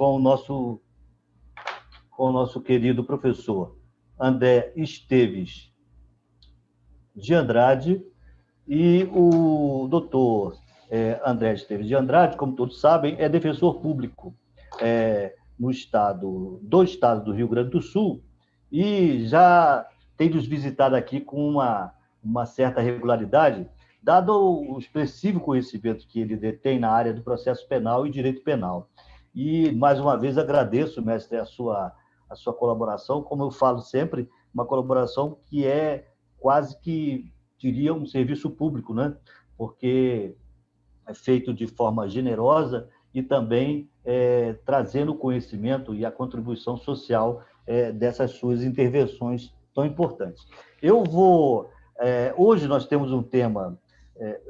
com o nosso querido professor André Esteves de Andrade, e o doutor André Esteves de Andrade, como todos sabem, é defensor público do estado do Rio Grande do Sul, e já tem nos visitado aqui com uma certa regularidade, dado o expressivo conhecimento que ele detém na área do processo penal e direito penal. E, mais uma vez, agradeço, mestre, a sua colaboração, como eu falo sempre, uma colaboração que é quase que, diria, um serviço público, né? Porque é feito de forma generosa e também trazendo o conhecimento e a contribuição social dessas suas intervenções tão importantes. Hoje nós temos um tema,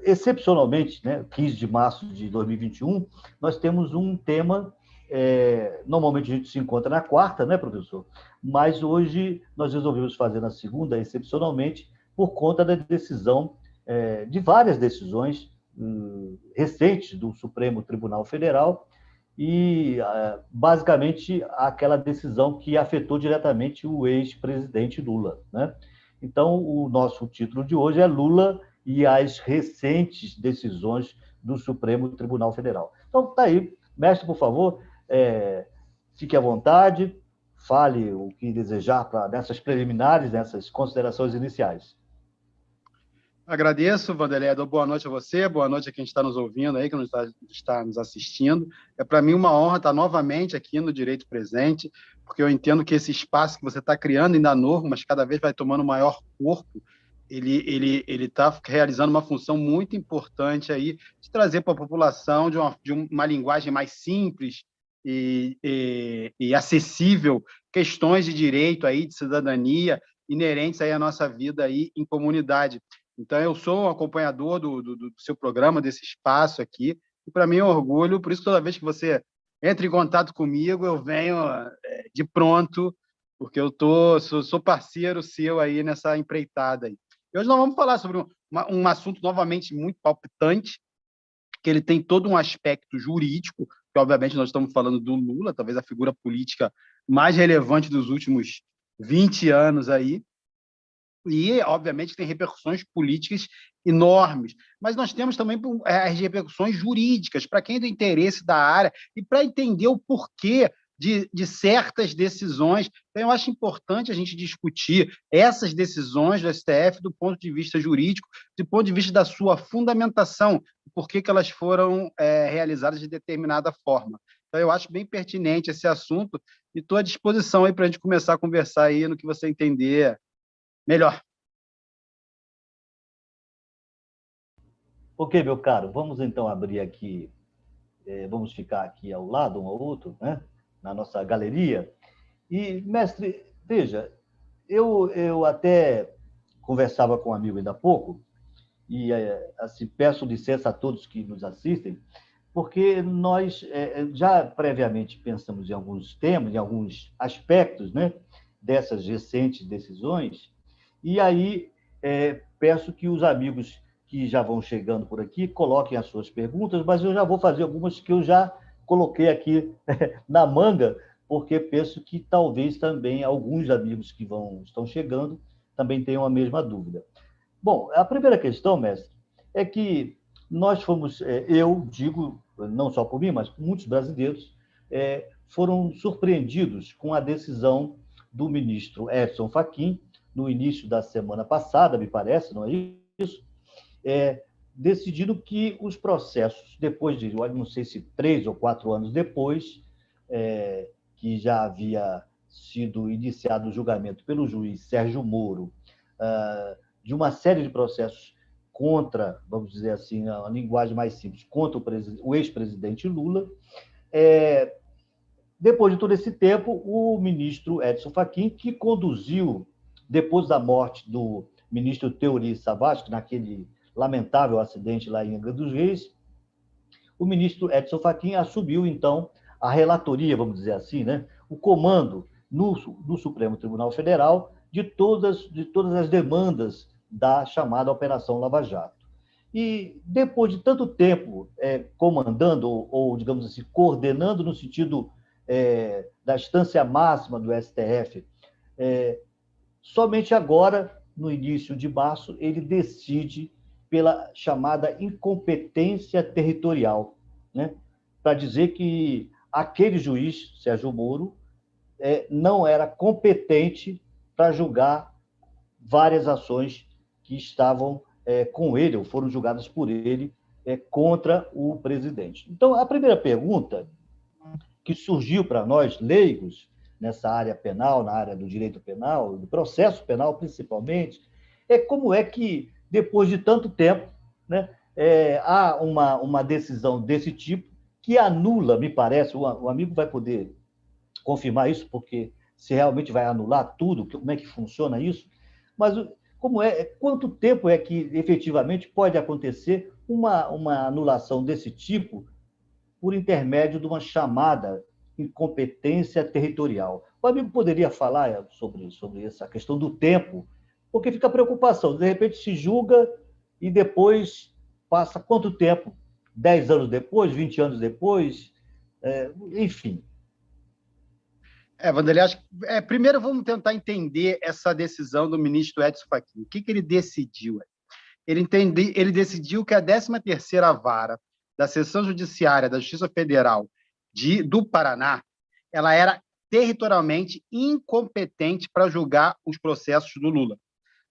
excepcionalmente, né, 15 de março de 2021, nós temos um tema, normalmente a gente se encontra na quarta, né, professor? Mas hoje nós resolvemos fazer na segunda, excepcionalmente, por conta da decisão, de várias decisões recentes do Supremo Tribunal Federal, e basicamente aquela decisão que afetou diretamente o ex-presidente Lula, né? Então, o nosso título de hoje é Lula e as recentes decisões do Supremo Tribunal Federal. Então, está aí. Mestre, por favor, fique à vontade, fale o que desejar nessas preliminares, nessas considerações iniciais. Agradeço, Vanderlei. Boa noite a você, boa noite a quem está nos ouvindo aí, que está nos assistindo. É para mim uma honra estar novamente aqui no Direito Presente, porque eu entendo que esse espaço que você está criando, ainda novo, mas cada vez vai tomando maior corpo, ele está realizando uma função muito importante aí de trazer para a população de uma linguagem mais simples e acessível questões de direito aí, de cidadania, inerentes aí à nossa vida aí em comunidade. Então, eu sou um acompanhador do seu programa, desse espaço aqui, e para mim é um orgulho, por isso toda vez que você entra em contato comigo, eu venho de pronto, porque eu sou parceiro seu aí nessa empreitada aí. E hoje nós vamos falar sobre um assunto novamente muito palpitante, que ele tem todo um aspecto jurídico, que obviamente nós estamos falando do Lula, talvez a figura política mais relevante dos últimos 20 anos aí, e, obviamente, tem repercussões políticas enormes, mas nós temos também as repercussões jurídicas, para quem é do interesse da área e para entender o porquê de certas decisões. Então, eu acho importante a gente discutir essas decisões do STF do ponto de vista jurídico, do ponto de vista da sua fundamentação, por que elas foram realizadas de determinada forma. Então, eu acho bem pertinente esse assunto e estou à disposição aí para a gente começar a conversar aí no que você entender melhor. Ok, meu caro, vamos então abrir aqui, vamos ficar aqui ao lado um ao outro, né, na nossa galeria. E, mestre, veja, eu até conversava com um amigo ainda há pouco, e assim, peço licença a todos que nos assistem, porque nós já previamente pensamos em alguns temas, em alguns aspectos, né, dessas recentes decisões, e aí peço que os amigos que já vão chegando por aqui coloquem as suas perguntas, mas eu já vou fazer algumas que eu já coloquei aqui na manga, porque penso que talvez também alguns amigos que estão chegando também tenham a mesma dúvida. Bom, a primeira questão, mestre, é que nós fomos, eu digo, não só por mim, mas por muitos brasileiros, foram surpreendidos com a decisão do ministro Edson Fachin, no início da semana passada, me parece, não é isso? Decidindo que os processos, depois de, eu não sei se 3 ou 4 anos depois, que já havia sido iniciado o julgamento pelo juiz Sérgio Moro, de uma série de processos contra, vamos dizer assim, a linguagem mais simples, contra o ex-presidente Lula. Depois de todo esse tempo, o ministro Edson Fachin, que conduziu, depois da morte do ministro Teori Savassi, naquele lamentável acidente lá em Angra dos Reis, o ministro Edson Fachin assumiu, então, a relatoria, vamos dizer assim, né? O comando no Supremo Tribunal Federal de todas as demandas da chamada Operação Lava Jato. E depois de tanto tempo comandando, ou, digamos assim, coordenando no sentido da instância máxima do STF. Somente agora, no início de março, ele decide pela chamada incompetência territorial, né? Para dizer que aquele juiz, Sérgio Moro, não era competente para julgar várias ações que estavam com ele, ou foram julgadas por ele, contra o presidente. Então, a primeira pergunta que surgiu para nós, leigos, nessa área penal, na área do direito penal, do processo penal principalmente, é como é que, depois de tanto tempo, né, há uma decisão desse tipo que anula, me parece, o amigo vai poder confirmar isso, porque se realmente vai anular tudo, como é que funciona isso, mas quanto tempo é que efetivamente pode acontecer uma anulação desse tipo por intermédio de uma chamada incompetência territorial? O amigo poderia falar sobre essa questão do tempo, porque fica a preocupação, de repente se julga e depois passa quanto tempo? 10 anos depois, 20 anos depois, enfim. Vanderlei, acho que, primeiro vamos tentar entender essa decisão do ministro Edson Fachin. O que ele decidiu? Ele decidiu que a 13ª Vara da Seção Judiciária da Justiça Federal do Paraná, ela era territorialmente incompetente para julgar os processos do Lula.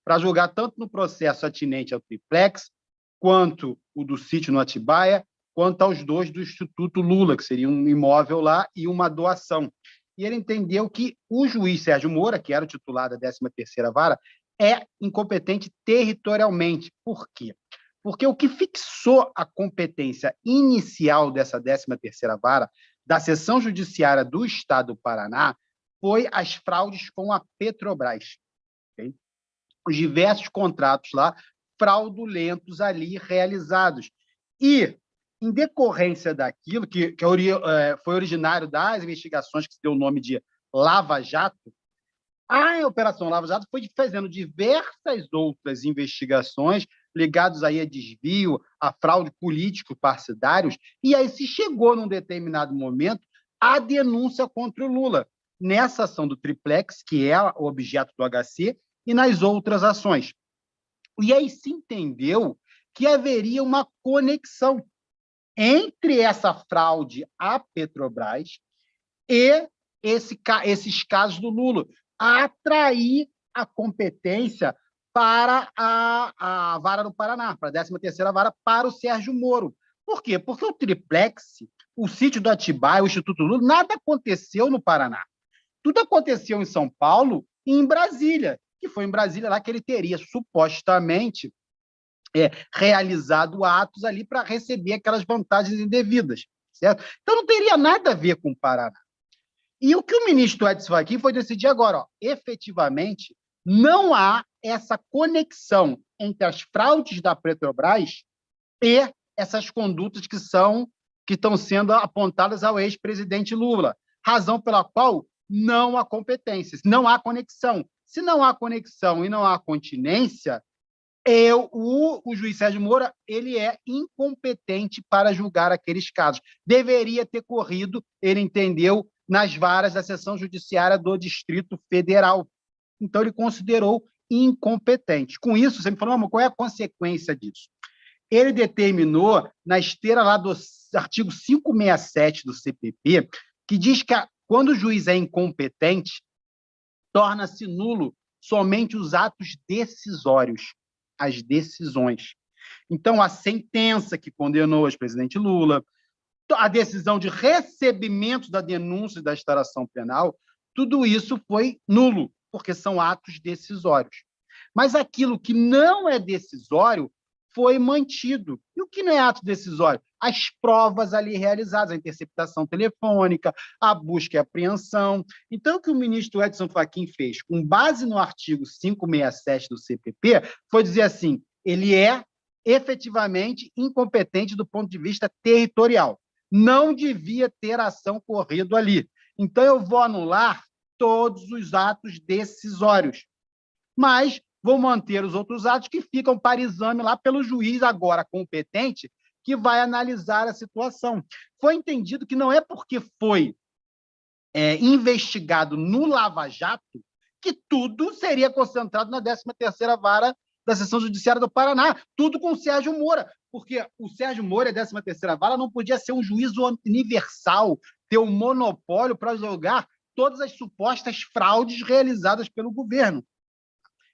Para julgar tanto no processo atinente ao triplex, quanto o do sítio no Atibaia, quanto aos dois do Instituto Lula, que seria um imóvel lá e uma doação. E ele entendeu que o juiz Sérgio Moro, que era o titular da 13ª Vara, é incompetente territorialmente. Por quê? Porque o que fixou a competência inicial dessa 13ª Vara, da Seção Judiciária do Estado do Paraná, foi as fraudes com a Petrobras. Okay? Os diversos contratos lá fraudulentos ali realizados. E, em decorrência daquilo, que foi originário das investigações que se deu o nome de Lava Jato, a Operação Lava Jato foi fazendo diversas outras investigações ligadas aí a desvio, a fraude político-partidários, e aí se chegou, num determinado momento, a denúncia contra o Lula, nessa ação do triplex, que é o objeto do HC, e nas outras ações. E aí se entendeu que haveria uma conexão entre essa fraude à Petrobras e esses casos do Lula, a atrair a competência para a Vara do Paraná, para a 13ª Vara, para o Sérgio Moro. Por quê? Porque o triplex, o sítio do Atibaia, o Instituto Lula, nada aconteceu no Paraná. Tudo aconteceu em São Paulo e em Brasília, que foi em Brasília lá que ele teria supostamente realizado atos ali para receber aquelas vantagens indevidas, certo? Então não teria nada a ver com o Paraná. E o que o ministro Edson Fachin foi decidir agora, efetivamente, não há essa conexão entre as fraudes da Petrobras e essas condutas que estão sendo apontadas ao ex-presidente Lula, razão pela qual não há competências, não há conexão. Se não há conexão e não há continência, o juiz Sérgio Moro ele é incompetente para julgar aqueles casos. Deveria ter corrido, ele entendeu, nas varas da Seção Judiciária do Distrito Federal. Então, ele considerou incompetente. Com isso, você me falou, qual é a consequência disso? Ele determinou, na esteira lá do artigo 567 do CPP, que diz que quando o juiz é incompetente, torna-se nulo somente os atos decisórios, as decisões. Então, a sentença que condenou o ex-presidente Lula, a decisão de recebimento da denúncia da instauração penal, tudo isso foi nulo, porque são atos decisórios. Mas aquilo que não é decisório foi mantido. E o que não é ato decisório? As provas ali realizadas, a interceptação telefônica, a busca e apreensão. Então, o que o ministro Edson Fachin fez, com base no artigo 567 do CPP, foi dizer assim, ele é efetivamente incompetente do ponto de vista territorial. Não devia ter ação corrido ali. Então, eu vou anular todos os atos decisórios, mas vou manter os outros atos que ficam para exame lá pelo juiz agora competente, que vai analisar a situação. Foi entendido que não é porque foi investigado no Lava Jato, que tudo seria concentrado na 13ª Vara da Seção Judiciária do Paraná, tudo com o Sérgio Moro, porque o Sérgio Moro e a 13ª Vara não podia ser um juízo universal, ter um monopólio para julgar todas as supostas fraudes realizadas pelo governo.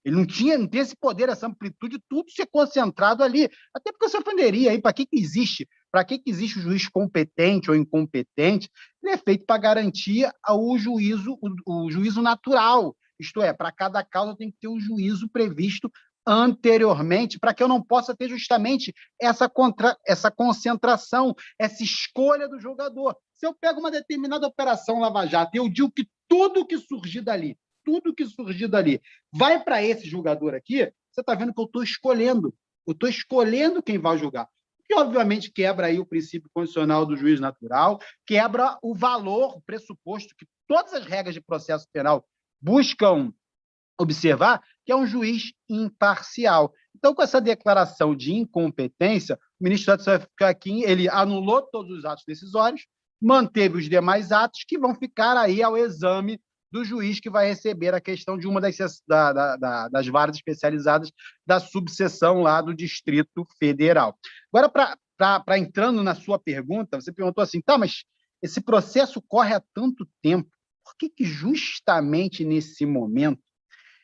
Ele não tem esse poder, essa amplitude, tudo ser concentrado ali. Até porque se ofenderia aí, para que existe? Para que existe o juiz competente ou incompetente? Ele é feito para garantir o juízo natural. Isto é, para cada causa tem que ter um juízo previsto anteriormente, para que eu não possa ter justamente essa concentração, essa escolha do julgador. Se eu pego uma determinada operação Lava Jato e eu digo que tudo que surgir dali vai para esse julgador aqui, você está vendo que eu estou escolhendo quem vai julgar. Que, obviamente, quebra aí o princípio constitucional do juiz natural, quebra o valor, o pressuposto que todas as regras de processo penal buscam observar, que é um juiz imparcial. Então, com essa declaração de incompetência, o ministro Edson Fachin, ele anulou todos os atos decisórios, manteve os demais atos que vão ficar aí ao exame do juiz que vai receber a questão de uma das varas especializadas da subseção lá do Distrito Federal. Agora, para entrando na sua pergunta, você perguntou assim, tá, mas esse processo corre há tanto tempo, por que justamente nesse momento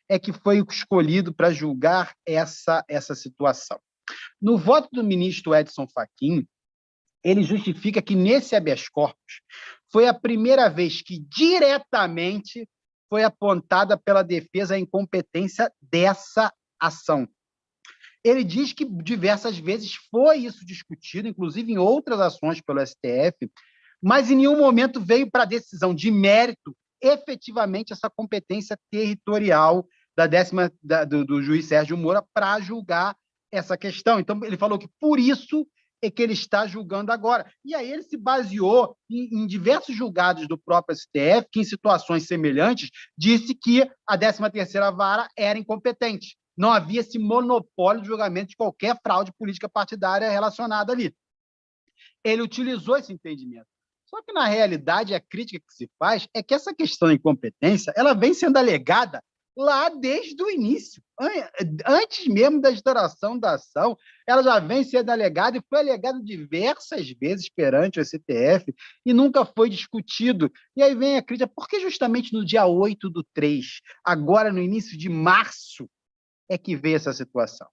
é que foi escolhido para julgar essa situação? No voto do ministro Edson Fachin, ele justifica que nesse habeas corpus foi a primeira vez que diretamente foi apontada pela defesa a incompetência dessa ação. Ele diz que diversas vezes foi isso discutido, inclusive em outras ações pelo STF, mas em nenhum momento veio para a decisão de mérito efetivamente essa competência territorial do juiz Sérgio Moro para julgar essa questão. Então, ele falou que por isso é que ele está julgando agora. E aí ele se baseou em diversos julgados do próprio STF, que em situações semelhantes disse que a 13ª Vara era incompetente. Não havia esse monopólio de julgamento de qualquer fraude política partidária relacionada ali. Ele utilizou esse entendimento. Só que, na realidade, a crítica que se faz é que essa questão de incompetência ela vem sendo alegada lá desde o início. Antes mesmo da instauração da ação, ela já vem sendo alegada e foi alegada diversas vezes perante o STF e nunca foi discutido. E aí vem a crítica, por que justamente no dia 8/3, agora no início de março, é que veio essa situação?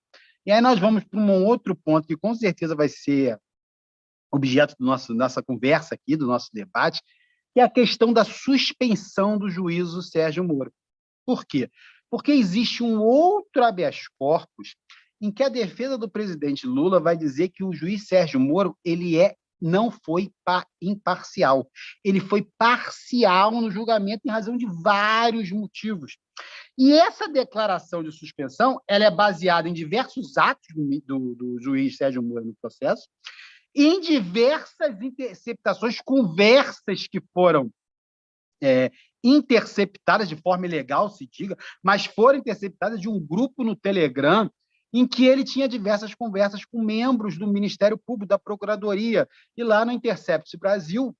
E aí nós vamos para um outro ponto que com certeza vai ser objeto da nossa conversa aqui, do nosso debate, que é a questão da suspensão do juízo Sérgio Moro. Por quê? Porque existe um outro habeas corpus em que a defesa do presidente Lula vai dizer que o juiz Sérgio Moro não foi imparcial. Ele foi parcial no julgamento em razão de vários motivos. E essa declaração de suspensão ela é baseada em diversos atos do juiz Sérgio Moro no processo, e em diversas interceptações, conversas que foram interceptadas de forma ilegal, se diga, mas foram interceptadas de um grupo no Telegram em que ele tinha diversas conversas com membros do Ministério Público, da Procuradoria, e lá no Intercept Brasil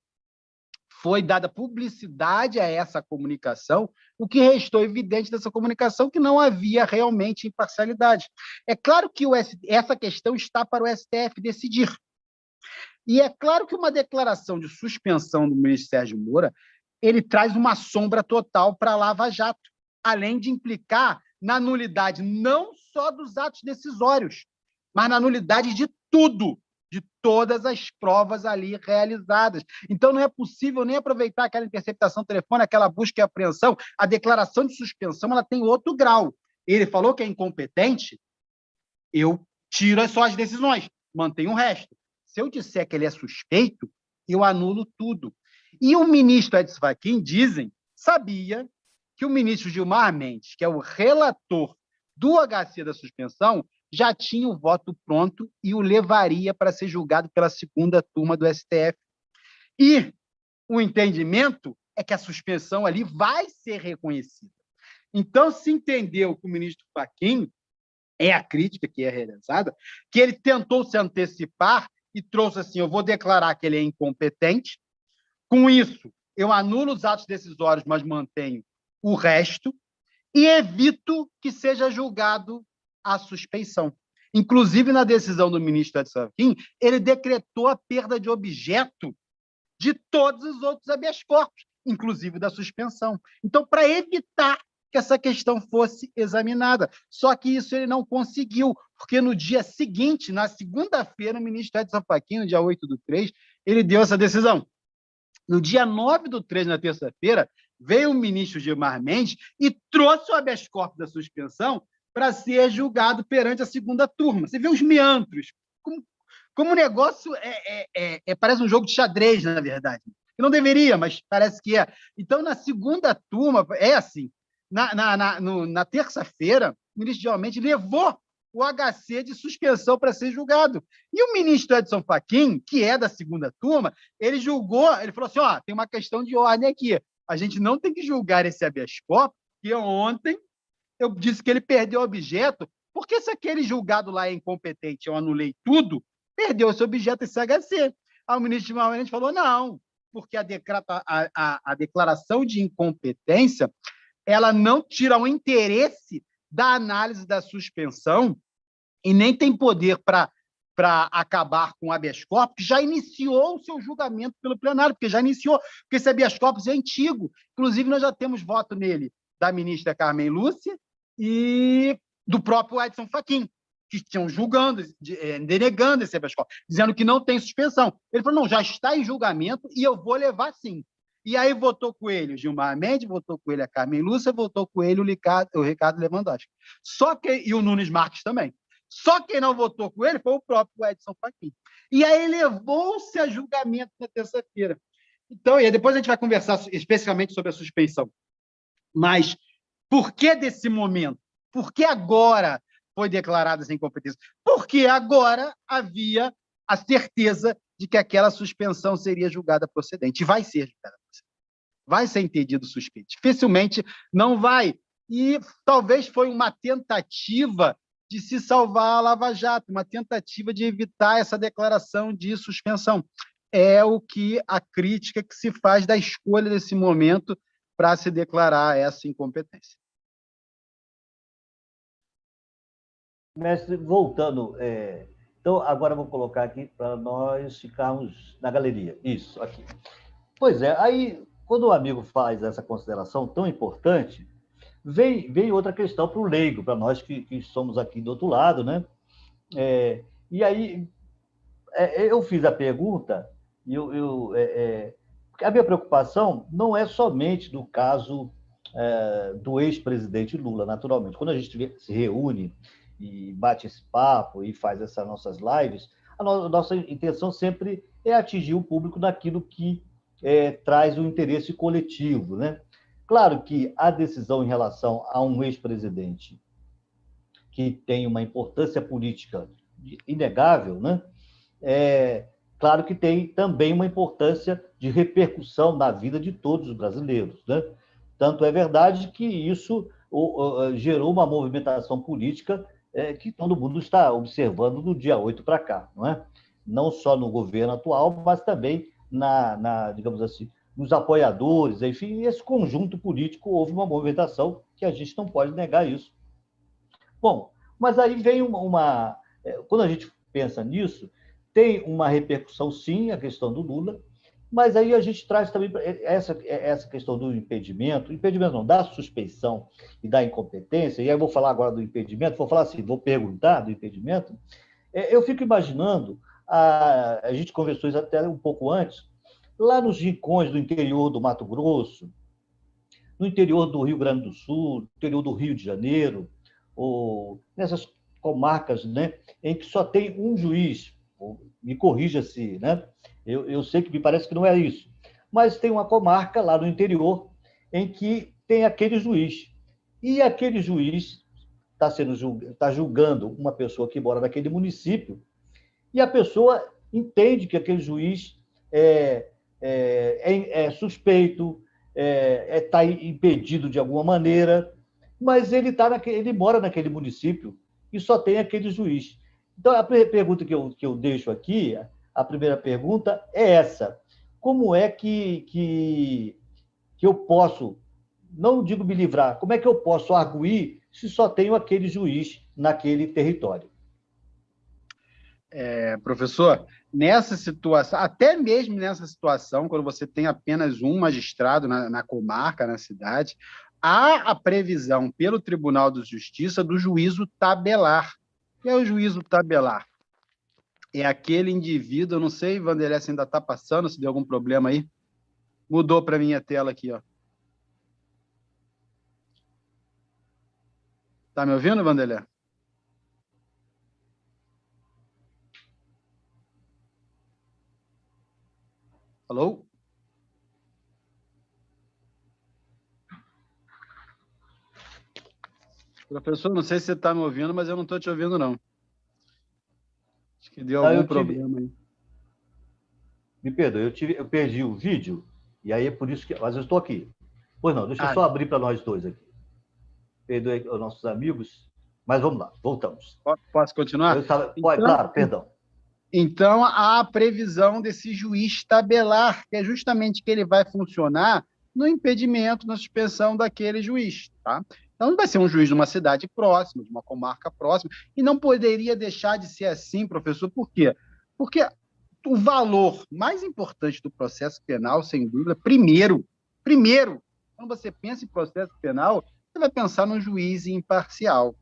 foi dada publicidade a essa comunicação, o que restou evidente dessa comunicação que não havia realmente imparcialidade. É claro que essa questão está para o STF decidir. E é claro que uma declaração de suspensão do ministro Sérgio Moro ele traz uma sombra total para a Lava Jato, além de implicar na nulidade não só dos atos decisórios, mas na nulidade de tudo, de todas as provas ali realizadas. Então, não é possível nem aproveitar aquela interceptação telefônica, aquela busca e apreensão. A declaração de suspensão ela tem outro grau. Ele falou que é incompetente, eu tiro só as decisões, mantenho o resto. Se eu disser que ele é suspeito, eu anulo tudo. E o ministro Edson Fachin, sabia que o ministro Gilmar Mendes, que é o relator do HC da suspensão, já tinha o voto pronto e o levaria para ser julgado pela segunda turma do STF. E o entendimento é que a suspensão ali vai ser reconhecida. Então, se entendeu que o ministro Fachin, é a crítica que é realizada, que ele tentou se antecipar e trouxe assim, eu vou declarar que ele é incompetente, com isso, eu anulo os atos decisórios, mas mantenho o resto, e evito que seja julgado a suspeição. Inclusive, na decisão do ministro Edson Fachin, ele decretou a perda de objeto de todos os outros habeas corpus, inclusive da suspensão. Então, para evitar que essa questão fosse examinada. Só que isso ele não conseguiu, porque no dia seguinte, na segunda-feira, o ministro Edson Fachin, no dia 8/3, ele deu essa decisão. No dia 9/3, na terça-feira, veio o ministro Gilmar Mendes e trouxe o habeas corpus da suspensão para ser julgado perante a segunda turma. Você vê os meandros, como o negócio parece um jogo de xadrez, na verdade. Não deveria, mas parece que é. Então, na segunda turma, é assim, na terça-feira, o ministro Gilmar Mendes levou o HC de suspensão para ser julgado. E o ministro Edson Fachin, que é da segunda turma, ele julgou, ele falou assim, tem uma questão de ordem aqui. A gente não tem que julgar esse habeas corpus, porque ontem eu disse que ele perdeu o objeto, porque se aquele julgado lá é incompetente, eu anulei tudo, perdeu esse objeto, esse HC. Aí o ministro Gilmar Mendes falou, não, porque a declaração de incompetência ela não tira o interesse da análise da suspensão e nem tem poder para acabar com o habeas corpus, que já iniciou o seu julgamento pelo plenário, porque já iniciou, porque esse habeas corpus é antigo. Inclusive, nós já temos voto nele da ministra Carmen Lúcia e do próprio Edson Fachin, que estão julgando, denegando esse habeas corpus, dizendo que não tem suspensão. Ele falou, não, já está em julgamento e eu vou levar sim. E aí votou com ele o Gilmar Mendes, votou com ele a Carmen Lúcia, votou com ele o Ricardo Lewandowski. E o Nunes Marques também. Só quem não votou com ele foi o próprio Edson Fachin. E aí levou-se a julgamento na terça-feira. Então, e depois a gente vai conversar especificamente sobre a suspeição. Mas por que desse momento? Por que agora foi declarada essa incompetência? Porque agora havia a certeza de que aquela suspensão seria julgada procedente. E vai ser julgada procedente. Vai ser entendido suspeito. Dificilmente não vai. E talvez foi uma tentativa de se salvar a Lava Jato, uma tentativa de evitar essa declaração de suspensão. É o que a crítica que se faz da escolha desse momento para se declarar essa incompetência. Mestre, voltando, então agora eu vou colocar aqui para nós ficarmos na galeria. Isso, aqui. Pois é, aí quando o amigo faz essa consideração tão importante, vem outra questão para o leigo, para nós que somos aqui do outro lado, né? E aí eu fiz a pergunta, e a minha preocupação não é somente do caso do ex-presidente Lula, naturalmente. Quando a gente se reúne e bate esse papo e faz essas nossas lives, a nossa intenção sempre é atingir o público naquilo que traz o interesse coletivo, né? Claro que a decisão em relação a um ex-presidente que tem uma importância política inegável, né? Claro que tem também uma importância de repercussão na vida de todos os brasileiros, né? Tanto é verdade que isso gerou uma movimentação política que todo mundo está observando do dia 8 para cá, não é? Não só no governo atual, mas também digamos assim, nos apoiadores, enfim, esse conjunto político houve uma movimentação que a gente não pode negar isso. Bom, mas aí vem quando a gente pensa nisso, tem uma repercussão, sim, a questão do Lula, mas aí a gente traz também essa questão do impedimento não, da suspeição e da incompetência, e aí eu vou falar agora do impedimento, vou perguntar do impedimento, eu fico imaginando, a gente conversou isso até um pouco antes, lá nos rincões do interior do Mato Grosso, no interior do Rio Grande do Sul, no interior do Rio de Janeiro, ou nessas comarcas, né, em que só tem um juiz, me corrija-se, né? Eu sei que me parece que não é isso, mas tem uma comarca lá no interior em que tem aquele juiz, e aquele juiz está julgando uma pessoa que mora naquele município, e a pessoa entende que aquele juiz é suspeito, está impedido de alguma maneira, mas ele mora naquele município e só tem aquele juiz. Então, a pergunta que eu deixo aqui, a primeira pergunta é essa. como é que eu posso, não digo me livrar, como é que eu posso arguir se só tenho aquele juiz naquele território? Professor, nessa situação, até mesmo nessa situação, quando você tem apenas um magistrado na comarca, na cidade, há a previsão pelo Tribunal de Justiça do juízo tabelar. O que é o juízo tabelar? É aquele indivíduo, eu não sei, Vanderlei, se ainda está passando, se deu algum problema aí. Mudou para mim a tela aqui, ó. Tá me ouvindo, Vanderlei? Alô? Professor, não sei se você está me ouvindo, mas eu não estou te ouvindo, não. Acho que deu algum problema aí. Me perdoe, eu perdi o vídeo, e aí é por isso que. Mas eu estou aqui. Pois não, deixa eu só abrir para nós dois aqui. Perdoe aos nossos amigos, mas vamos lá, voltamos. Posso continuar? Pode, claro, perdão. Então, há a previsão desse juiz tabelar, que é justamente que ele vai funcionar no impedimento, na suspensão daquele juiz, tá? Então, vai ser um juiz de uma cidade próxima, de uma comarca próxima, e não poderia deixar de ser assim, professor, por quê? Porque o valor mais importante do processo penal, sem dúvida, primeiro, quando você pensa em processo penal, você vai pensar num juiz imparcial.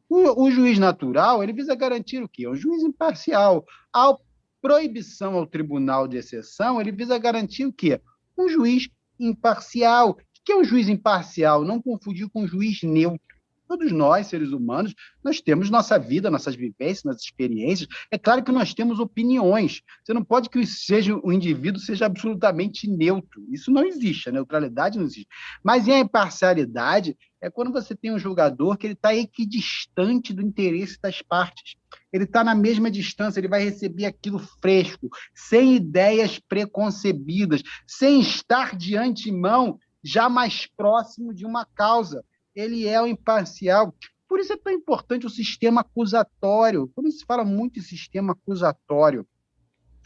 O juiz natural, ele visa garantir o quê? É um juiz imparcial. A proibição ao tribunal de exceção, ele visa garantir o quê? Um juiz imparcial. O que é um juiz imparcial? Não confundir com um juiz neutro. Todos nós, seres humanos, nós temos nossa vida, nossas vivências, nossas experiências. É claro que nós temos opiniões. Você não pode que o indivíduo seja absolutamente neutro. Isso não existe, a neutralidade não existe. Mas a imparcialidade é quando você tem um julgador que ele está equidistante do interesse das partes. Ele está na mesma distância, ele vai receber aquilo fresco, sem ideias preconcebidas, sem estar de antemão já mais próximo de uma causa. Ele é o imparcial. Por isso é tão importante o sistema acusatório. Quando se fala muito em sistema acusatório,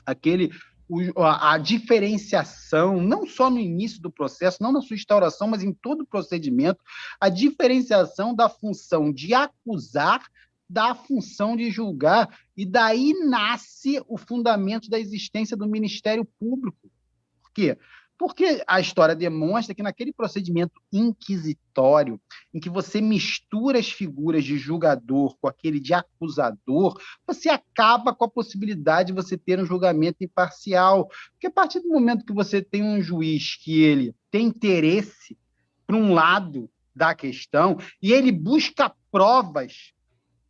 a diferenciação, não só no início do processo, não na sua instauração, mas em todo o procedimento, a diferenciação da função de acusar da função de julgar, e daí nasce o fundamento da existência do Ministério Público. Por quê? Porque a história demonstra que naquele procedimento inquisitório, em que você mistura as figuras de julgador com aquele de acusador, você acaba com a possibilidade de você ter um julgamento imparcial. Porque a partir do momento que você tem um juiz que ele tem interesse para um lado da questão e ele busca provas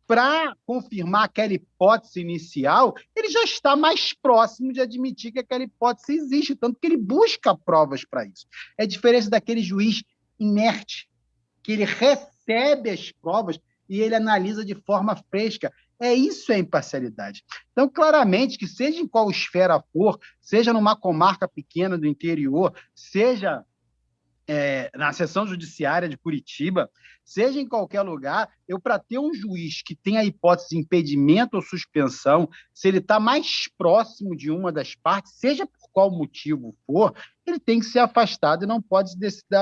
para confirmar aquela hipótese inicial, ele já está mais próximo de admitir que aquela hipótese existe, tanto que ele busca provas para isso. É diferente daquele juiz inerte, que ele recebe as provas e ele analisa de forma fresca. Isso é imparcialidade. Então, claramente, que seja em qual esfera for, seja numa comarca pequena do interior, seja na seção judiciária de Curitiba, seja em qualquer lugar, para ter um juiz que tem a hipótese de impedimento ou suspensão, se ele está mais próximo de uma das partes, seja por qual motivo for, ele tem que ser afastado e não pode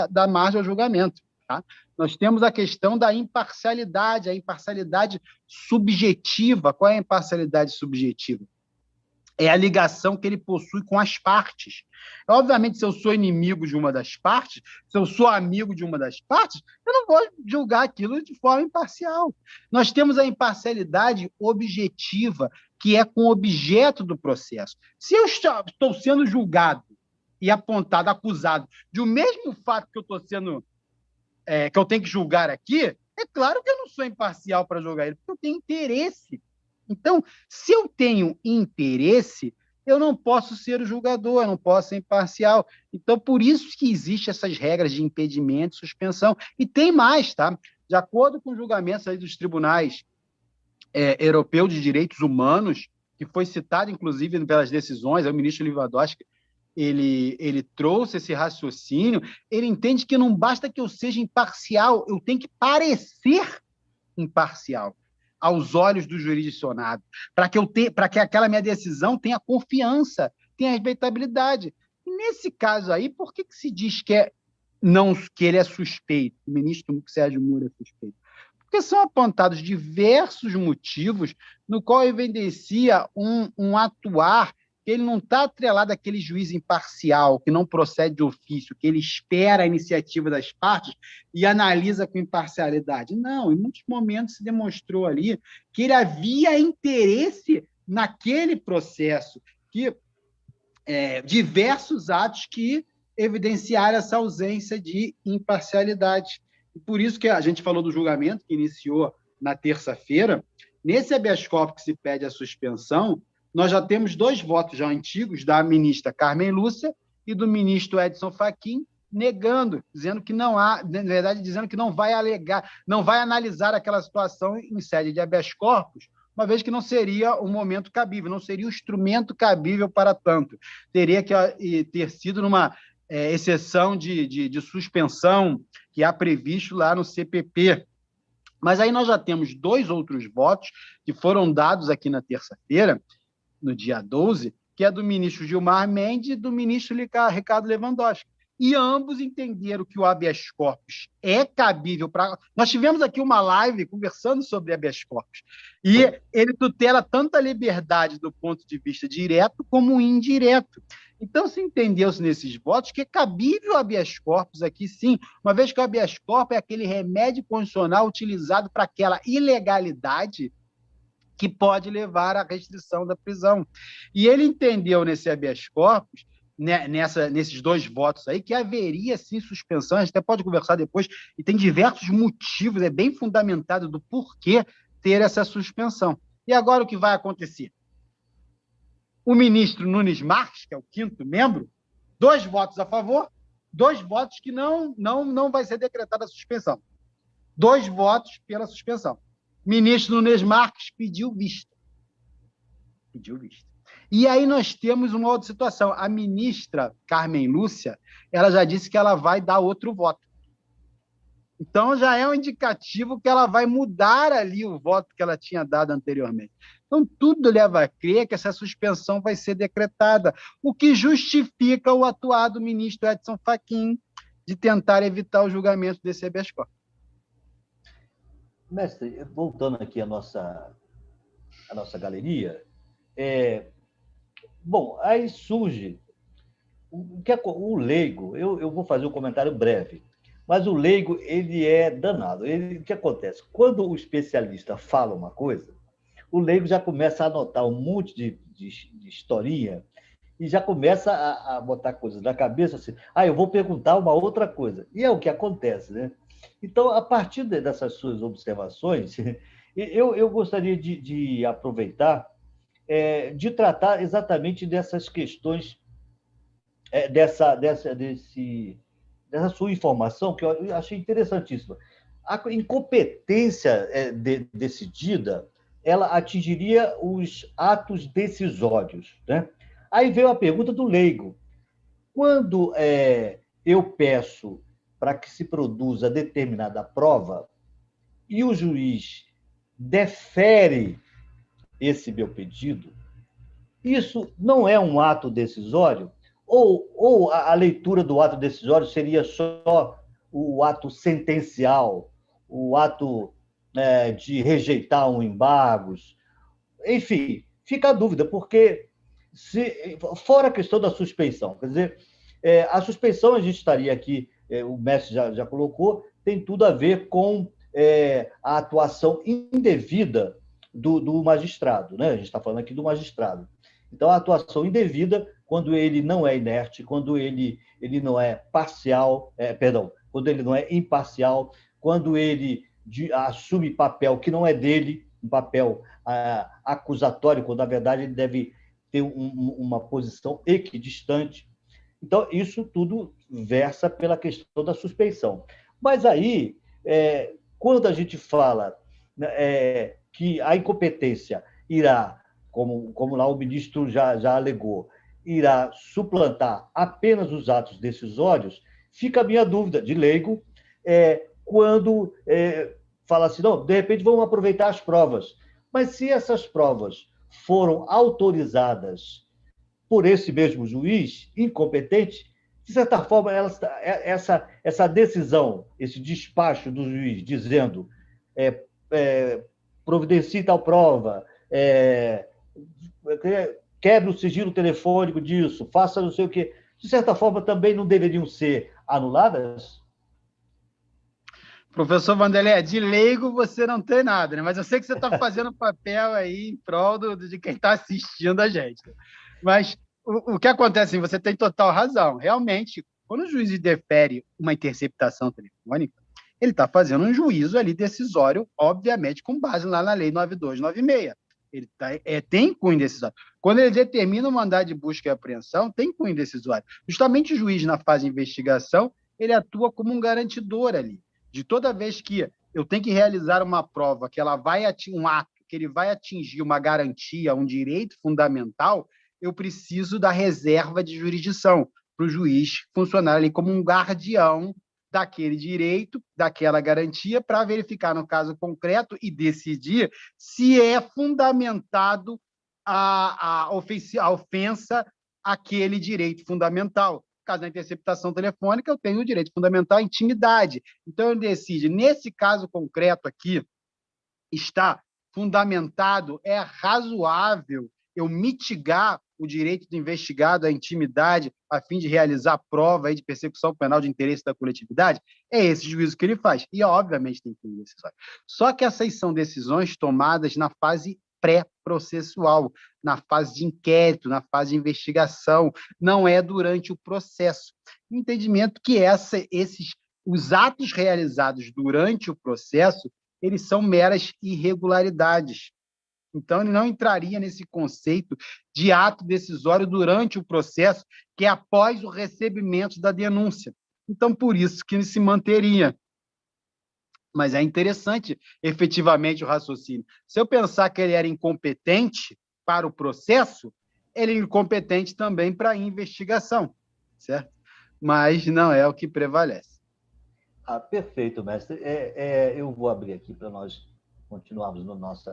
dar margem ao julgamento. Tá? Nós temos a questão da imparcialidade, a imparcialidade subjetiva. Qual é a imparcialidade subjetiva? É a ligação que ele possui com as partes. Obviamente, se eu sou inimigo de uma das partes, se eu sou amigo de uma das partes, eu não vou julgar aquilo de forma imparcial. Nós temos a imparcialidade objetiva, que é com o objeto do processo. Se eu estou sendo julgado e apontado, acusado de o mesmo fato que eu estou sendo, que eu tenho que julgar aqui, é claro que eu não sou imparcial para julgar ele, porque eu tenho interesse. Então, se eu tenho interesse, eu não posso ser o julgador, eu não posso ser imparcial. Então, por isso que existem essas regras de impedimento e suspensão. E tem mais, tá? De acordo com julgamentos aí dos tribunais europeus de direitos humanos, que foi citado, inclusive, pelas decisões, o ministro Lewandowski, ele trouxe esse raciocínio, ele entende que não basta que eu seja imparcial, eu tenho que parecer imparcial aos olhos do jurisdicionado, para que aquela minha decisão tenha confiança, tenha respeitabilidade. E nesse caso aí, por que se diz que, não, que ele é suspeito, o ministro Sérgio Moro é suspeito? Porque são apontados diversos motivos no qual evidencia um atuar que ele não está atrelado àquele juiz imparcial, que não procede de ofício, que ele espera a iniciativa das partes e analisa com imparcialidade. Não, em muitos momentos se demonstrou ali que ele havia interesse naquele processo, que diversos atos que evidenciaram essa ausência de imparcialidade. E por isso que a gente falou do julgamento que iniciou na terça-feira. Nesse habeas corpus que se pede a suspensão, nós já temos 2 votos já antigos da ministra Carmen Lúcia e do ministro Edson Fachin negando, dizendo que não há, na verdade, dizendo que não vai alegar, não vai analisar aquela situação em sede de habeas corpus, uma vez que não seria o momento cabível, não seria o instrumento cabível para tanto. Teria que ter sido numa exceção de suspensão que há previsto lá no CPP. Mas aí nós já temos 2 outros votos que foram dados aqui na terça-feira, no dia 12, que é do ministro Gilmar Mendes e do ministro Ricardo Lewandowski. E ambos entenderam que o habeas corpus é cabível para... Nós tivemos aqui uma live conversando sobre habeas corpus, e ele tutela tanto a liberdade do ponto de vista direto como indireto. Então, se entendeu-se nesses votos que é cabível o habeas corpus aqui, sim, uma vez que o habeas corpus é aquele remédio constitucional utilizado para aquela ilegalidade que pode levar à restrição da prisão. E ele entendeu nesse habeas corpus, nesses 2 votos aí, que haveria, sim, suspensão, a gente até pode conversar depois, e tem diversos motivos, é bem fundamentado do porquê ter essa suspensão. E agora o que vai acontecer? O ministro Nunes Marques, que é o 5º membro, 2 votos a favor, 2 votos que não vai ser decretada a suspensão. 2 votos pela suspensão. Ministro Nunes Marques pediu vista. E aí nós temos uma outra situação. A ministra Carmen Lúcia, ela já disse que ela vai dar outro voto. Então, já é um indicativo que ela vai mudar ali o voto que ela tinha dado anteriormente. Então, tudo leva a crer que essa suspensão vai ser decretada, o que justifica o atuar do ministro Edson Fachin de tentar evitar o julgamento desse habeas corpus. Mestre, voltando aqui à nossa galeria, bom, aí surge o leigo, eu vou fazer um comentário breve, mas o leigo, ele é danado. O que acontece? Quando o especialista fala uma coisa, o leigo já começa a anotar um monte de historinha e já começa a botar coisas na cabeça assim, eu vou perguntar uma outra coisa. E é o que acontece, né? Então, a partir dessas suas observações, eu gostaria de aproveitar, de tratar exatamente dessas questões, dessa sua informação, que eu achei interessantíssima. A incompetência decidida, ela atingiria os atos decisórios, né? Aí veio a pergunta do leigo. Quando eu peço para que se produza determinada prova e o juiz defere esse meu pedido, isso não é um ato decisório? Ou a leitura do ato decisório seria só o ato sentencial, o ato de rejeitar um embargo? Enfim, fica a dúvida, porque fora a questão da suspeição, quer dizer, a suspeição, a gente estaria aqui, o mestre já colocou, tem tudo a ver com a atuação indevida do magistrado, né? A gente está falando aqui do magistrado. Então, a atuação indevida, quando ele não é inerte, quando ele não é parcial, quando ele não é imparcial, quando ele assume papel que não é dele, um papel acusatório, quando, na verdade, ele deve ter uma posição equidistante. Então, isso tudo versa pela questão da suspeição. Mas aí, quando a gente fala que a incompetência irá, como lá o ministro já alegou, irá suplantar apenas os atos decisórios, fica a minha dúvida de leigo, quando fala assim, não, de repente vamos aproveitar as provas. Mas se essas provas foram autorizadas por esse mesmo juiz incompetente, de certa forma, essa decisão, esse despacho do juiz dizendo providencie tal prova, quebre o sigilo telefônico disso, faça não sei o quê, de certa forma também não deveriam ser anuladas? Professor Vanderlei, de leigo você não tem nada, né? Mas eu sei que você está fazendo papel aí em prol de quem está assistindo a gente. Mas o que acontece, assim, você tem total razão. Realmente, quando o juiz defere uma interceptação telefônica, ele está fazendo um juízo ali decisório, obviamente, com base lá na Lei 9296. Ele tem cunho decisório. Quando ele determina o mandado de busca e apreensão, tem cunho decisório. Justamente o juiz, na fase de investigação, ele atua como um garantidor ali. De toda vez que eu tenho que realizar uma prova, que ela vai um ato, que ele vai atingir uma garantia, um direito fundamental, eu preciso da reserva de jurisdição para o juiz funcionar ali como um guardião daquele direito, daquela garantia, para verificar no caso concreto e decidir se é fundamentado a ofensa àquele direito fundamental. No caso da interceptação telefônica, eu tenho o direito fundamental à intimidade. Então, ele decide, nesse caso concreto aqui, está fundamentado, é razoável eu mitigar o direito do investigado à intimidade a fim de realizar prova de persecução penal de interesse da coletividade? É esse juízo que ele faz. E, obviamente, tem que ter decisões. Só que essas são decisões tomadas na fase pré-processual, na fase de inquérito, na fase de investigação, não é durante o processo. O entendimento que os atos realizados durante o processo, eles são meras irregularidades. Então, ele não entraria nesse conceito de ato decisório durante o processo, que é após o recebimento da denúncia. Então, por isso que ele se manteria. Mas é interessante, efetivamente, o raciocínio. Se eu pensar que ele era incompetente para o processo, ele é incompetente também para a investigação, certo? Mas não é o que prevalece. Perfeito, mestre. Eu vou abrir aqui para nós continuarmos no nosso.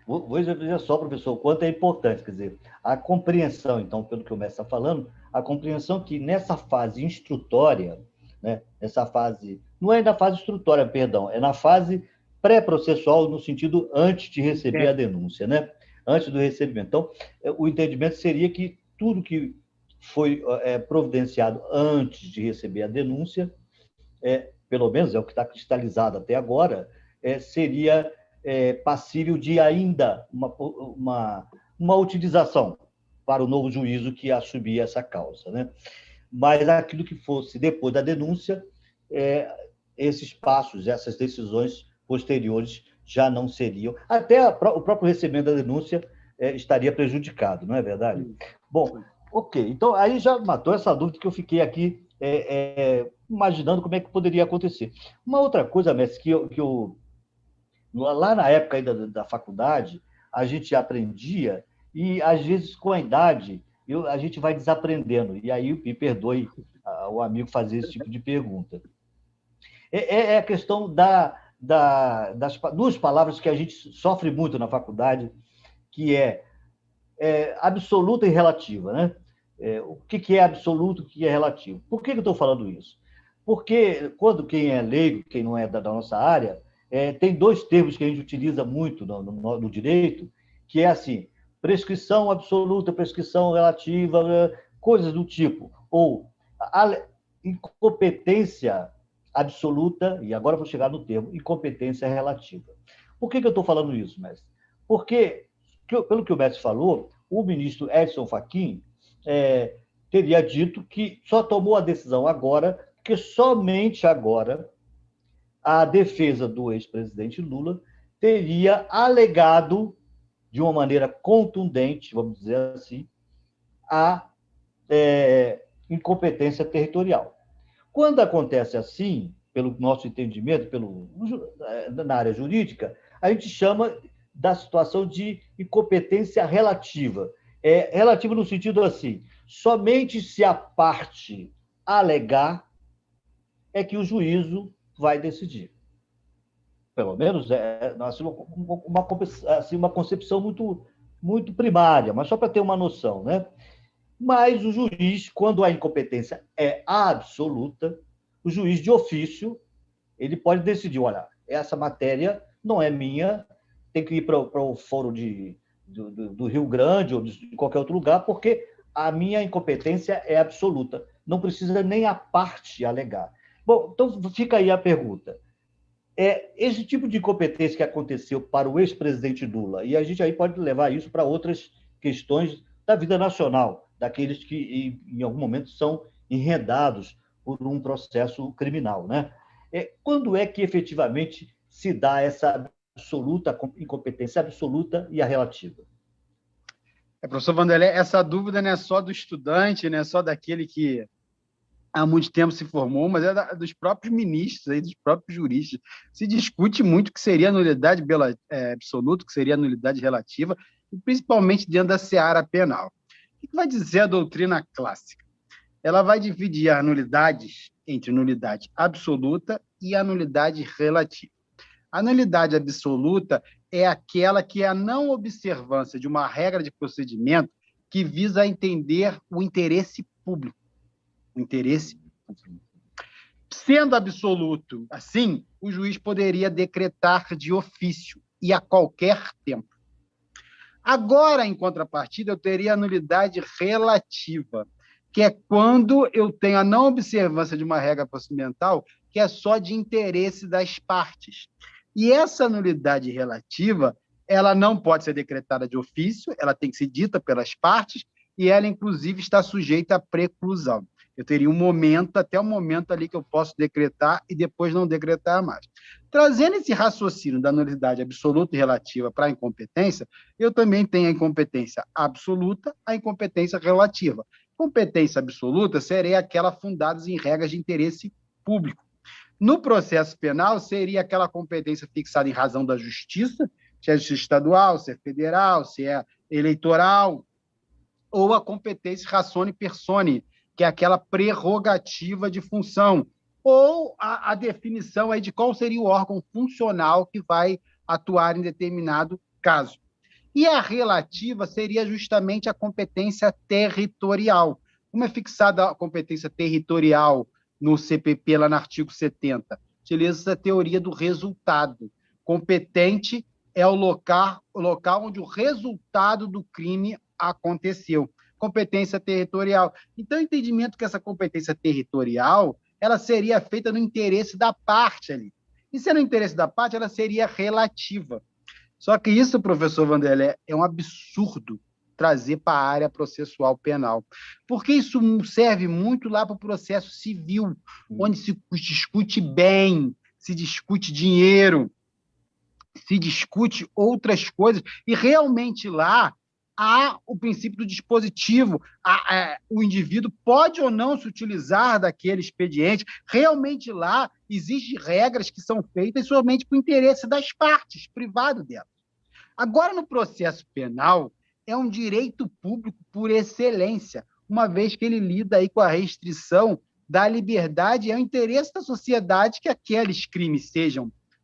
Vou dizer só, professor, o quanto é importante, quer dizer, a compreensão, então, pelo que o mestre está falando, a compreensão que nessa fase instrutória, né, nessa fase, não é na fase instrutória, perdão, é na fase pré-processual, no sentido antes de receber a denúncia, né? Antes do recebimento. Então, o entendimento seria que tudo que foi providenciado antes de receber a denúncia, pelo menos é o que está cristalizado até agora, seria passível de ainda uma utilização para o novo juízo que assumir essa causa, né? Mas aquilo que fosse depois da denúncia, esses passos, essas decisões posteriores já não seriam. Até o próprio recebimento da denúncia estaria prejudicado, não é verdade? Bom, ok. Então, aí já matou essa dúvida que eu fiquei aqui imaginando como é que poderia acontecer. Uma outra coisa, mestre, que eu lá na época ainda da faculdade, a gente aprendia e, às vezes, com a idade, a gente vai desaprendendo. E aí, me perdoe o amigo fazer esse tipo de pergunta. É a questão das duas palavras que a gente sofre muito na faculdade, que é absoluta e relativa, né? O que é absoluto, o que é relativo? Por que eu estou falando isso? Porque quando quem é leigo, quem não é da nossa área, tem dois termos que a gente utiliza muito no direito, que é assim, prescrição absoluta, prescrição relativa, coisas do tipo, ou incompetência absoluta, e agora vou chegar no termo, incompetência relativa. Por que eu estou falando isso, mestre? Porque, pelo que o mestre falou, o ministro Edson Fachin teria dito que só tomou a decisão agora, porque somente agora a defesa do ex-presidente Lula teria alegado, de uma maneira contundente, vamos dizer assim, a incompetência territorial. Quando acontece assim, pelo nosso entendimento, na área jurídica, a gente chama da situação de incompetência relativa. Relativa no sentido assim, somente se a parte alegar é que o juízo vai decidir. Pelo menos uma concepção muito, muito primária, mas só para ter uma noção, né? Mas o juiz, quando a incompetência é absoluta, o juiz de ofício, ele pode decidir, olha, essa matéria não é minha, tem que ir para o fórum do Rio Grande ou de qualquer outro lugar, porque a minha incompetência é absoluta. Não precisa nem a parte alegar. Bom, então fica aí a pergunta. Esse tipo de incompetência que aconteceu para o ex-presidente Lula, e a gente aí pode levar isso para outras questões da vida nacional, daqueles que, em algum momento, são enredados por um processo criminal, né? Quando é que efetivamente se dá essa absoluta incompetência absoluta e a relativa? Professor Vanderlei, essa dúvida não é só do estudante, não é só daquele que há muito tempo se formou, mas é dos próprios ministros, aí, dos próprios juristas. Se discute muito o que seria nulidade absoluta, o que seria nulidade relativa, e principalmente dentro da seara penal. O que vai dizer a doutrina clássica? Ela vai dividir as nulidades entre nulidade absoluta e a nulidade relativa. A nulidade absoluta é aquela que é a não observância de uma regra de procedimento que visa entender o interesse público. O interesse público. Sendo absoluto, assim, o juiz poderia decretar de ofício e a qualquer tempo. Agora, em contrapartida, eu teria a nulidade relativa, que é quando eu tenho a não observância de uma regra procedimental que é só de interesse das partes. E essa nulidade relativa, ela não pode ser decretada de ofício, ela tem que ser dita pelas partes, e ela, inclusive, está sujeita à preclusão. Eu teria até um momento ali que eu posso decretar e depois não decretar mais. Trazendo esse raciocínio da nulidade absoluta e relativa para a incompetência, eu também tenho a incompetência absoluta, a incompetência relativa. Competência absoluta seria aquela fundada em regras de interesse público. No processo penal, seria aquela competência fixada em razão da justiça, se é justiça estadual, se é federal, se é eleitoral, ou a competência ratione persone, que é aquela prerrogativa de função, ou a definição aí de qual seria o órgão funcional que vai atuar em determinado caso. E a relativa seria justamente a competência territorial. Como é fixada a competência territorial no CPP, lá no artigo 70? Utiliza a teoria do resultado. Competente é o local onde o resultado do crime aconteceu. Competência territorial. Então, o entendimento que essa competência territorial ela seria feita no interesse da parte ali. E se é no interesse da parte, ela seria relativa. Só que isso, professor Vanderlei, é um absurdo trazer para a área processual penal. Porque isso serve muito lá para o processo civil, onde se discute bem, se discute dinheiro, se discute outras coisas, e realmente lá há o princípio do dispositivo, o indivíduo pode ou não se utilizar daquele expediente, realmente lá existem regras que são feitas somente para o interesse das partes, privado delas. Agora, no processo penal, é um direito público por excelência, uma vez que ele lida aí com a restrição da liberdade, é o interesse da sociedade que aqueles crimes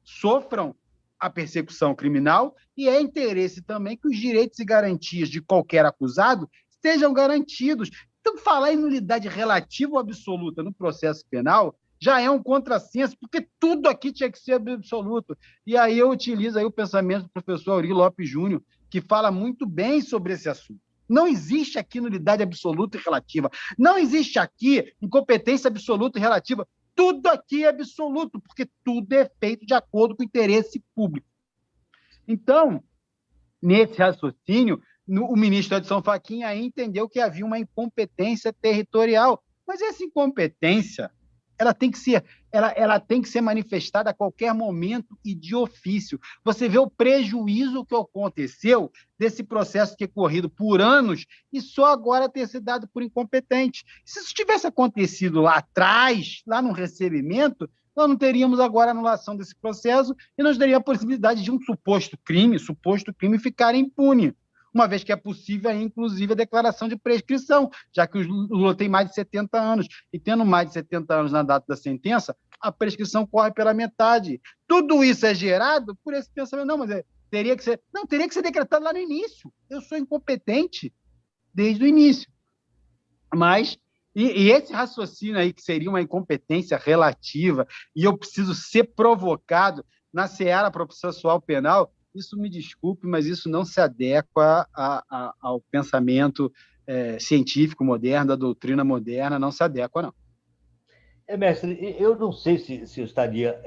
sofram a persecução criminal, e é interesse também que os direitos e garantias de qualquer acusado sejam garantidos. Então, falar em nulidade relativa ou absoluta no processo penal já é um contrassenso, porque tudo aqui tinha que ser absoluto. E aí eu utilizo aí o pensamento do professor Auri Lopes Júnior, que fala muito bem sobre esse assunto. Não existe aqui nulidade absoluta e relativa. Não existe aqui incompetência absoluta e relativa. Tudo aqui é absoluto, porque tudo é feito de acordo com o interesse público. Então, nesse raciocínio, o ministro Edson Fachin aí entendeu que havia uma incompetência territorial. Mas essa incompetência ela tem que ser manifestada a qualquer momento e de ofício. Você vê o prejuízo que aconteceu desse processo que é corrido por anos e só agora ter sido dado por incompetente. Se isso tivesse acontecido lá atrás, lá no recebimento, nós não teríamos agora a anulação desse processo e nós teríamos a possibilidade de um suposto crime ficar impune, uma vez que é possível, inclusive, a declaração de prescrição, já que o Lula tem mais de 70 anos, e tendo mais de 70 anos na data da sentença, a prescrição corre pela metade. Tudo isso é gerado por esse pensamento. Não, mas teria que ser decretado lá no início. Eu sou incompetente desde o início. Mas, e esse raciocínio aí, que seria uma incompetência relativa, e eu preciso ser provocado na seara processual penal, isso me desculpe, mas isso não se adequa ao pensamento científico moderno, da doutrina moderna, não se adequa, não. Mestre, eu não sei se eu estaria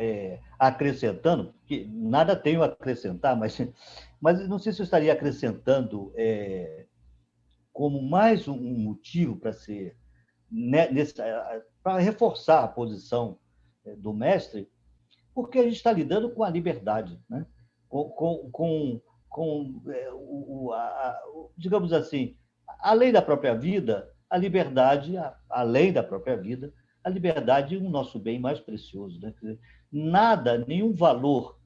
acrescentando, porque nada tenho a acrescentar, mas não sei se eu estaria acrescentando como mais um motivo para ser para reforçar a posição do mestre, porque a gente está lidando com a liberdade, né? Digamos assim, além da própria vida, a liberdade, além da própria vida, a liberdade é o nosso bem mais precioso, né? Quer dizer, nada, nenhum valor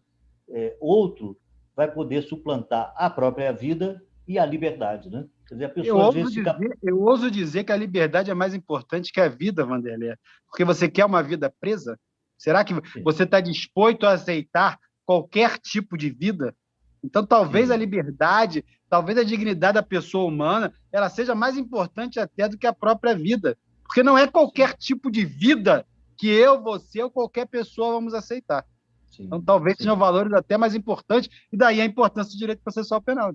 outro vai poder suplantar a própria vida e a liberdade, né? Quer dizer, a pessoa às vezes fica... Eu ouso dizer que a liberdade é mais importante que a vida, Vanderlei, porque você quer uma vida presa? Será que você está disposto a aceitar qualquer tipo de vida? Então, talvez a liberdade, talvez a dignidade da pessoa humana, ela seja mais importante até do que a própria vida, porque não é qualquer tipo de vida que eu, você ou qualquer pessoa vamos aceitar. Então, talvez sejam valores até mais importantes, e daí a importância do direito processual penal.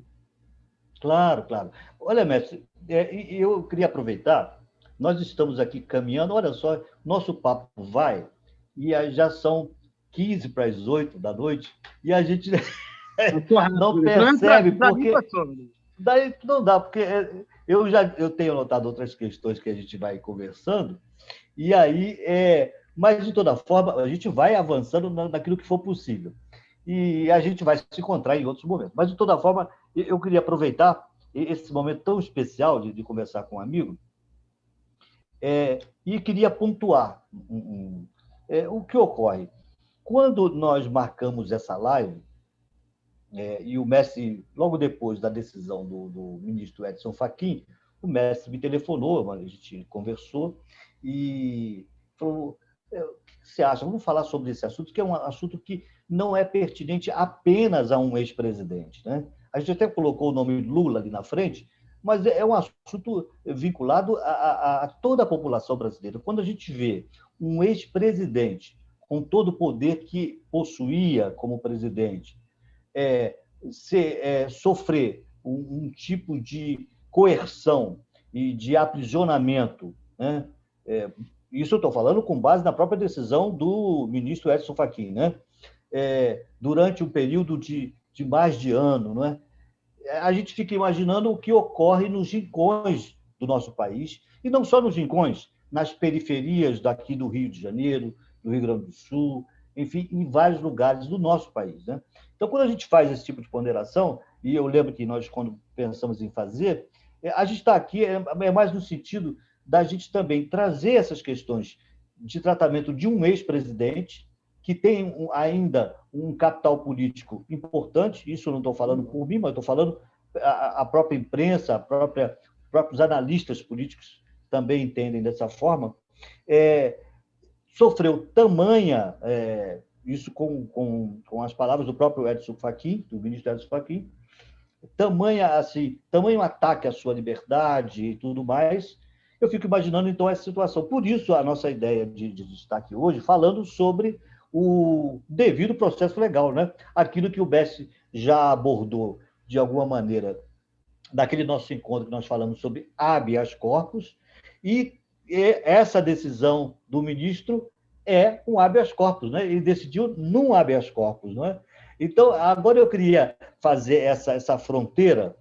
Claro, claro. Olha, mestre, eu queria aproveitar, nós estamos aqui caminhando, olha só, nosso papo vai, e já são 15 para as 8 da noite, e a gente não percebe, porque daí não dá, porque eu tenho anotado outras questões que a gente vai conversando, e aí, mas de toda forma, a gente vai avançando naquilo que for possível. E a gente vai se encontrar em outros momentos. Mas, de toda forma, eu queria aproveitar esse momento tão especial de conversar com um amigo e queria pontuar o que ocorre. Quando nós marcamos essa live, e o mestre, logo depois da decisão do ministro Edson Fachin, o mestre me telefonou, a gente conversou e falou: o que você acha? Vamos falar sobre esse assunto, que é um assunto que não é pertinente apenas a um ex-presidente, né? A gente até colocou o nome Lula ali na frente, mas é um assunto vinculado a toda a população brasileira. Quando a gente vê um ex-presidente com todo o poder que possuía como presidente, sofrer um tipo de coerção e de aprisionamento, né? Isso eu estou falando com base na própria decisão do ministro Edson Fachin, né? Durante um período de mais de ano, não é? A gente fica imaginando o que ocorre nos rincões do nosso país, e não só nos rincões, nas periferias daqui do Rio de Janeiro, do Rio Grande do Sul, enfim, em vários lugares do nosso país, né? Então, quando a gente faz esse tipo de ponderação, e eu lembro que nós, quando pensamos em fazer, a gente está aqui mais no sentido da gente também trazer essas questões de tratamento de um ex-presidente que tem ainda um capital político importante, isso eu não estou falando por mim, mas estou falando a própria imprensa, os próprios analistas políticos também entendem dessa forma, sofreu tamanha, isso com as palavras do próprio Edson Fachin, do ministro Edson Fachin, tamanho ataque à sua liberdade e tudo mais. Eu fico imaginando, então, essa situação. Por isso, a nossa ideia de estar aqui hoje falando sobre o devido processo legal, né? Aquilo que o Bess já abordou, de alguma maneira, naquele nosso encontro que nós falamos sobre habeas corpus, e essa decisão do ministro é um habeas corpus, né? Ele decidiu num habeas corpus, não é? Então, agora eu queria fazer essa fronteira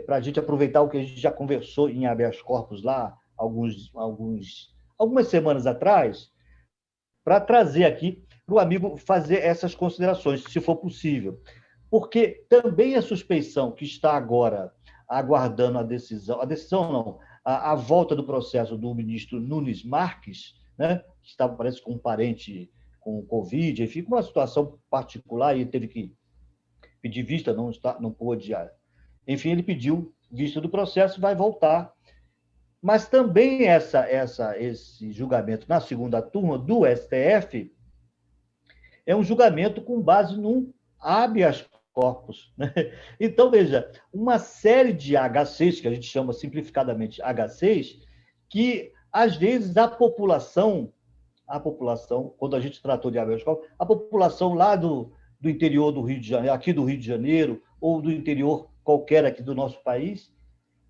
para a gente aproveitar o que a gente já conversou em habeas corpus lá algumas semanas atrás, para trazer aqui para o amigo fazer essas considerações, se for possível. Porque também a suspeição que está agora aguardando a decisão não, a volta do processo do ministro Nunes Marques, né, que estava, parece, com um parente com Covid, enfim, com uma situação particular, e ele teve que pedir vista, não pôde. Enfim, ele pediu vista do processo, vai voltar. Mas também esse julgamento na segunda turma do STF é um julgamento com base num habeas corpus, né? Então, veja, uma série de H6, que a gente chama simplificadamente H6, que, às vezes, a população, quando a gente tratou de habeas corpus, a população lá do interior do Rio de Janeiro, aqui do Rio de Janeiro, ou do interior qualquer aqui do nosso país,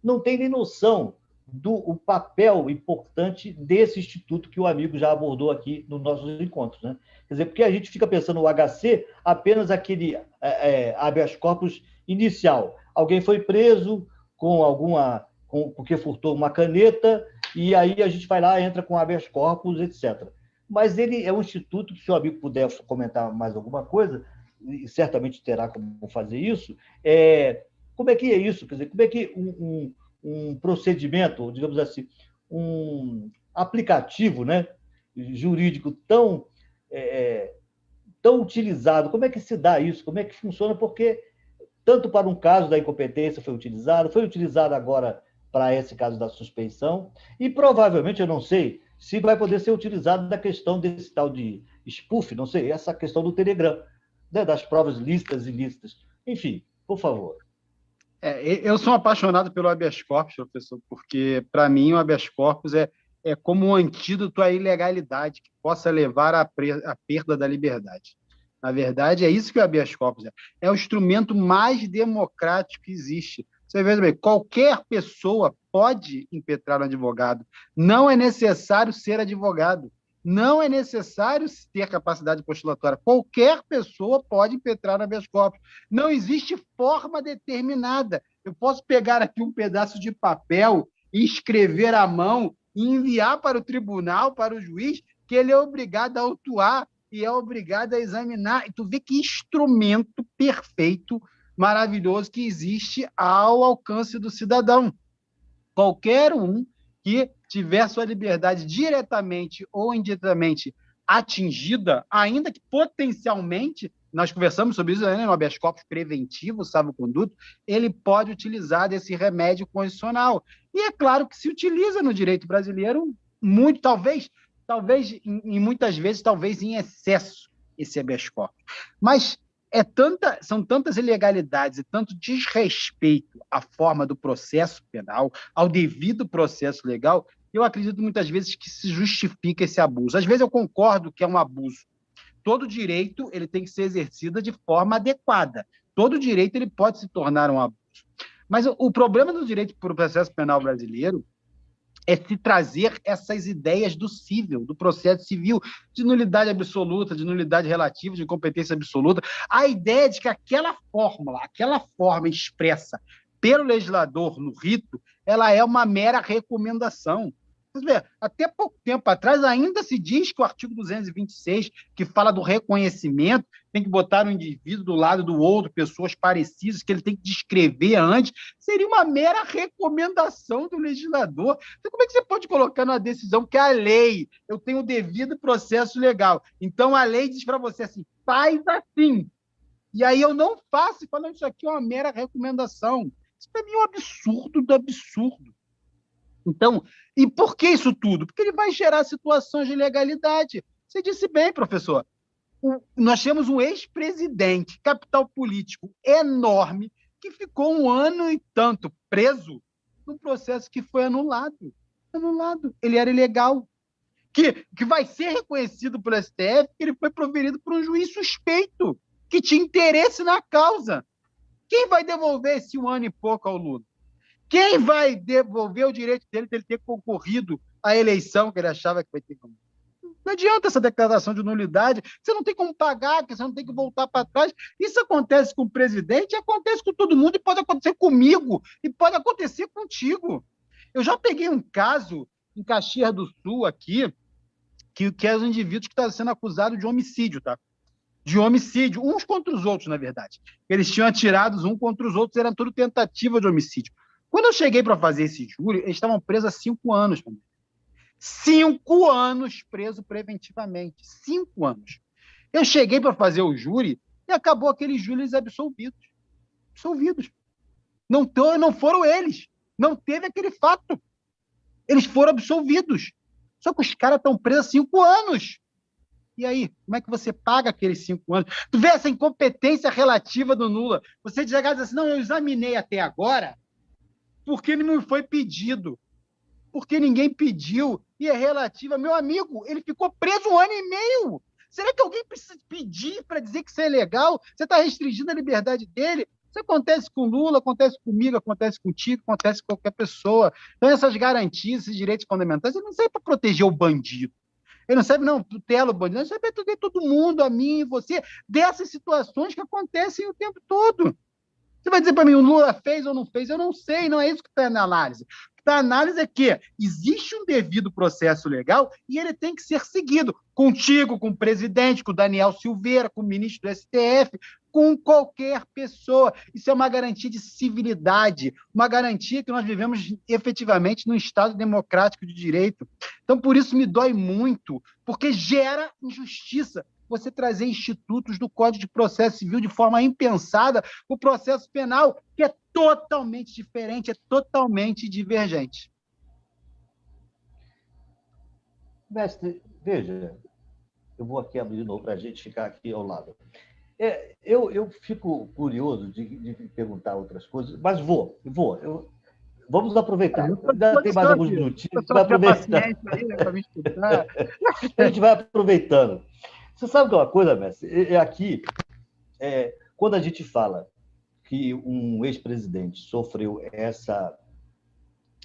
não tem nem noção do papel importante desse instituto que o amigo já abordou aqui nos nossos encontros, né? Quer dizer, porque a gente fica pensando no HC apenas aquele habeas corpus inicial. Alguém foi preso porque furtou uma caneta, e aí a gente vai lá, entra com habeas corpus, etc. Mas ele é um instituto que, se o amigo puder comentar mais alguma coisa, e certamente terá como fazer isso, como é que é isso? Quer dizer, como é que um procedimento, digamos assim, um aplicativo, né, jurídico tão utilizado, como é que se dá isso? Como é que funciona? Porque tanto para um caso da incompetência foi utilizado agora para esse caso da suspeição, e provavelmente, eu não sei, se vai poder ser utilizado na questão desse tal de spoof, não sei, essa questão do Telegram, né, das provas lícitas e ilícitas. Enfim, por favor. Eu sou apaixonado pelo habeas corpus, professor, porque, para mim, o habeas corpus é como um antídoto à ilegalidade que possa levar à perda da liberdade. Na verdade, é isso que o habeas corpus é. É o instrumento mais democrático que existe. Você vê bem, qualquer pessoa pode impetrar um advogado. Não é necessário ser advogado. Não é necessário ter capacidade postulatória. Qualquer pessoa pode impetrar habeas corpus. Não existe forma determinada. Eu posso pegar aqui um pedaço de papel e escrever à mão e enviar para o tribunal, para o juiz, que ele é obrigado a autuar e é obrigado a examinar. E tu vê que instrumento perfeito, maravilhoso, que existe ao alcance do cidadão. Qualquer um que tiver sua liberdade diretamente ou indiretamente atingida, ainda que potencialmente, nós conversamos sobre isso, né, no habeas corpus preventivo, salvo-conduto, ele pode utilizar desse remédio constitucional. E é claro que se utiliza no direito brasileiro muito, talvez em muitas vezes, talvez em excesso, esse habeas corpus. Mas são tantas ilegalidades e tanto desrespeito à forma do processo penal, ao devido processo legal, eu acredito muitas vezes que se justifica esse abuso. Às vezes eu concordo que é um abuso. Todo direito ele tem que ser exercido de forma adequada. Todo direito ele pode se tornar um abuso. Mas o problema do direito para o processo penal brasileiro é se trazer essas ideias do cível, do processo civil, de nulidade absoluta, de nulidade relativa, de incompetência absoluta. A ideia de que aquela forma expressa pelo legislador no rito, ela é uma mera recomendação. Você vê, até pouco tempo atrás ainda se diz que o artigo 226, que fala do reconhecimento, tem que botar o indivíduo do lado do outro, pessoas parecidas, que ele tem que descrever antes, seria uma mera recomendação do legislador. Então, como é que você pode colocar numa decisão que a lei, eu tenho o devido processo legal, então a lei diz para você assim, faz assim, e aí eu não faço, e falando isso aqui é uma mera recomendação. Isso para mim é um absurdo do absurdo. Então, e por que isso tudo? Porque ele vai gerar situações de ilegalidade. Você disse bem, professor. Nós temos um ex-presidente, capital político enorme, que ficou 1 ano e tanto preso num processo que foi anulado. Ele era ilegal. Que vai ser reconhecido pelo STF que ele foi proferido por um juiz suspeito, que tinha interesse na causa. Quem vai devolver esse 1 ano e pouco ao Lula? Quem vai devolver o direito dele de ele ter concorrido à eleição que ele achava que vai ter? Não adianta essa declaração de nulidade, você não tem como pagar, você não tem que voltar para trás. Isso acontece com o presidente, acontece com todo mundo, e pode acontecer comigo, e pode acontecer contigo. Eu já peguei um caso em Caxias do Sul, aqui, que é os indivíduos que estavam sendo acusados de homicídio, tá? De homicídio, uns contra os outros, na verdade. Eles tinham atirados um contra os outros, era tudo tentativa de homicídio. Quando eu cheguei para fazer esse júri, eles estavam presos há 5 anos. 5 anos preso preventivamente. 5 anos. Eu cheguei para fazer o júri e acabou aqueles júris absolvidos. Não foram eles. Não teve aquele fato. Eles foram absolvidos. Só que os caras estão presos há 5 anos. E aí, como é que você paga aqueles 5 anos? Tu vê essa incompetência relativa do Lula. Você chega e diz assim, não, eu examinei até agora porque não me foi pedido. Porque ninguém pediu. E é relativa. Meu amigo, ele ficou preso 1 ano e meio. Será que alguém precisa pedir para dizer que isso é legal? Você está restringindo a liberdade dele? Isso acontece com Lula, acontece comigo, acontece contigo, acontece com qualquer pessoa. Então, essas garantias, esses direitos fundamentais, eles não servem para proteger o bandido. Ele não serve, não, tutela o bandido, não serve para proteger todo mundo, a mim, você, dessas situações que acontecem o tempo todo. Você vai dizer para mim, o Lula fez ou não fez? Eu não sei, não é isso que está na análise. O que está na análise é que existe um devido processo legal e ele tem que ser seguido. Contigo, com o presidente, com o Daniel Silveira, com o ministro do STF, com qualquer pessoa. Isso é uma garantia de civilidade, uma garantia que nós vivemos efetivamente num Estado democrático de direito. Então, por isso me dói muito, porque gera injustiça você trazer institutos do Código de Processo Civil de forma impensada o processo penal, que é totalmente diferente, é totalmente divergente. Mestre, veja, eu vou aqui abrir de novo para a gente ficar aqui ao lado. Eu fico curioso de perguntar outras coisas, mas vamos aproveitar. Ainda tem mais alguns minutinhos. Vai aproveitar. A gente vai aproveitando. Você sabe que é uma coisa, mestre? Aqui, quando a gente fala que um ex-presidente sofreu essa.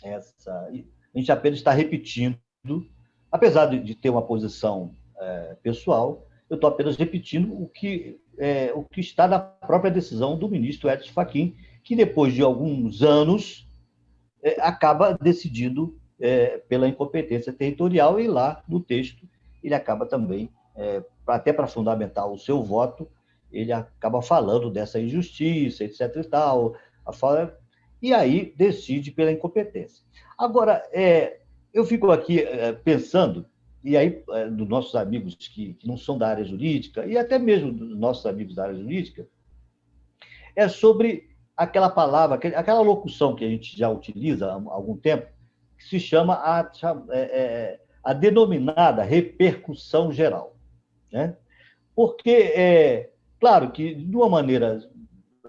A gente apenas está repetindo, apesar de ter uma posição pessoal, eu estou apenas repetindo o que está na própria decisão do ministro Edson Fachin, que depois de alguns anos acaba decidindo pela incompetência territorial e lá no texto ele acaba também, até para fundamentar o seu voto, ele acaba falando dessa injustiça, etc. e tal, e aí decide pela incompetência. Agora, eu fico aqui pensando, e aí dos nossos amigos que não são da área jurídica, e até mesmo dos nossos amigos da área jurídica, é sobre aquela palavra, aquela locução que a gente já utiliza há algum tempo, que se chama a denominada repercussão geral. Né? Porque, claro que, de uma maneira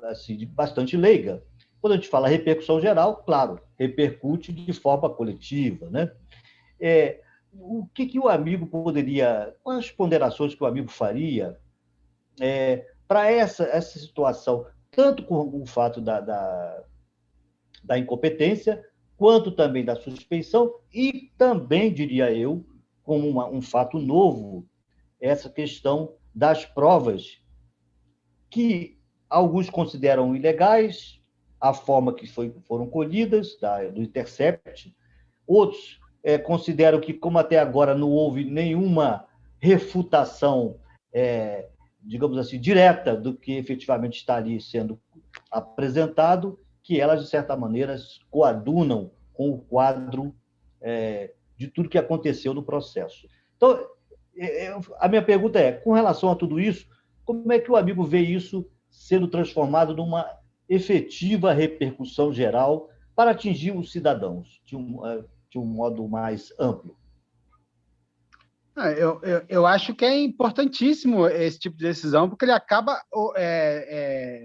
assim, bastante leiga, quando a gente fala repercussão geral, claro, repercute de forma coletiva. Né? O que o amigo poderia, quais as ponderações que o amigo faria para essa situação, tanto com o fato da incompetência, quanto também da suspeição, e também, diria eu, como um fato novo, essa questão das provas que alguns consideram ilegais, a forma que foram colhidas, do Intercept, outros consideram que, como até agora não houve nenhuma refutação, digamos assim, direta do que efetivamente está ali sendo apresentado, que elas, de certa maneira, coadunam com o quadro de tudo que aconteceu no processo. Então, a minha pergunta com relação a tudo isso, como é que o amigo vê isso sendo transformado numa efetiva repercussão geral para atingir os cidadãos de um modo mais amplo? Eu acho que é importantíssimo esse tipo de decisão, porque ele acaba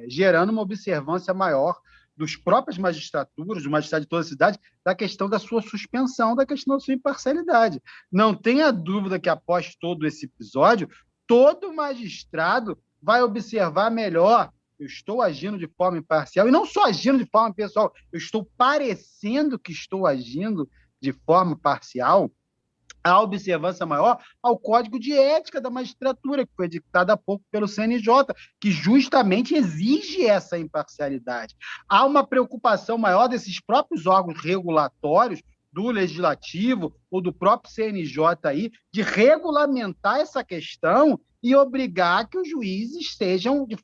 gerando uma observância maior dos próprios magistraturas, do magistrado de toda a cidade, da questão da sua suspensão, da questão da sua imparcialidade. Não tenha dúvida que, após todo esse episódio, todo magistrado vai observar melhor: eu estou agindo de forma imparcial, e não só agindo de forma pessoal, eu estou parecendo que estou agindo de forma parcial. A observância maior ao Código de Ética da Magistratura, que foi editado há pouco pelo CNJ, que justamente exige essa imparcialidade. Há uma preocupação maior desses próprios órgãos regulatórios, do Legislativo ou do próprio CNJ aí, de regulamentar essa questão e obrigar que os juízes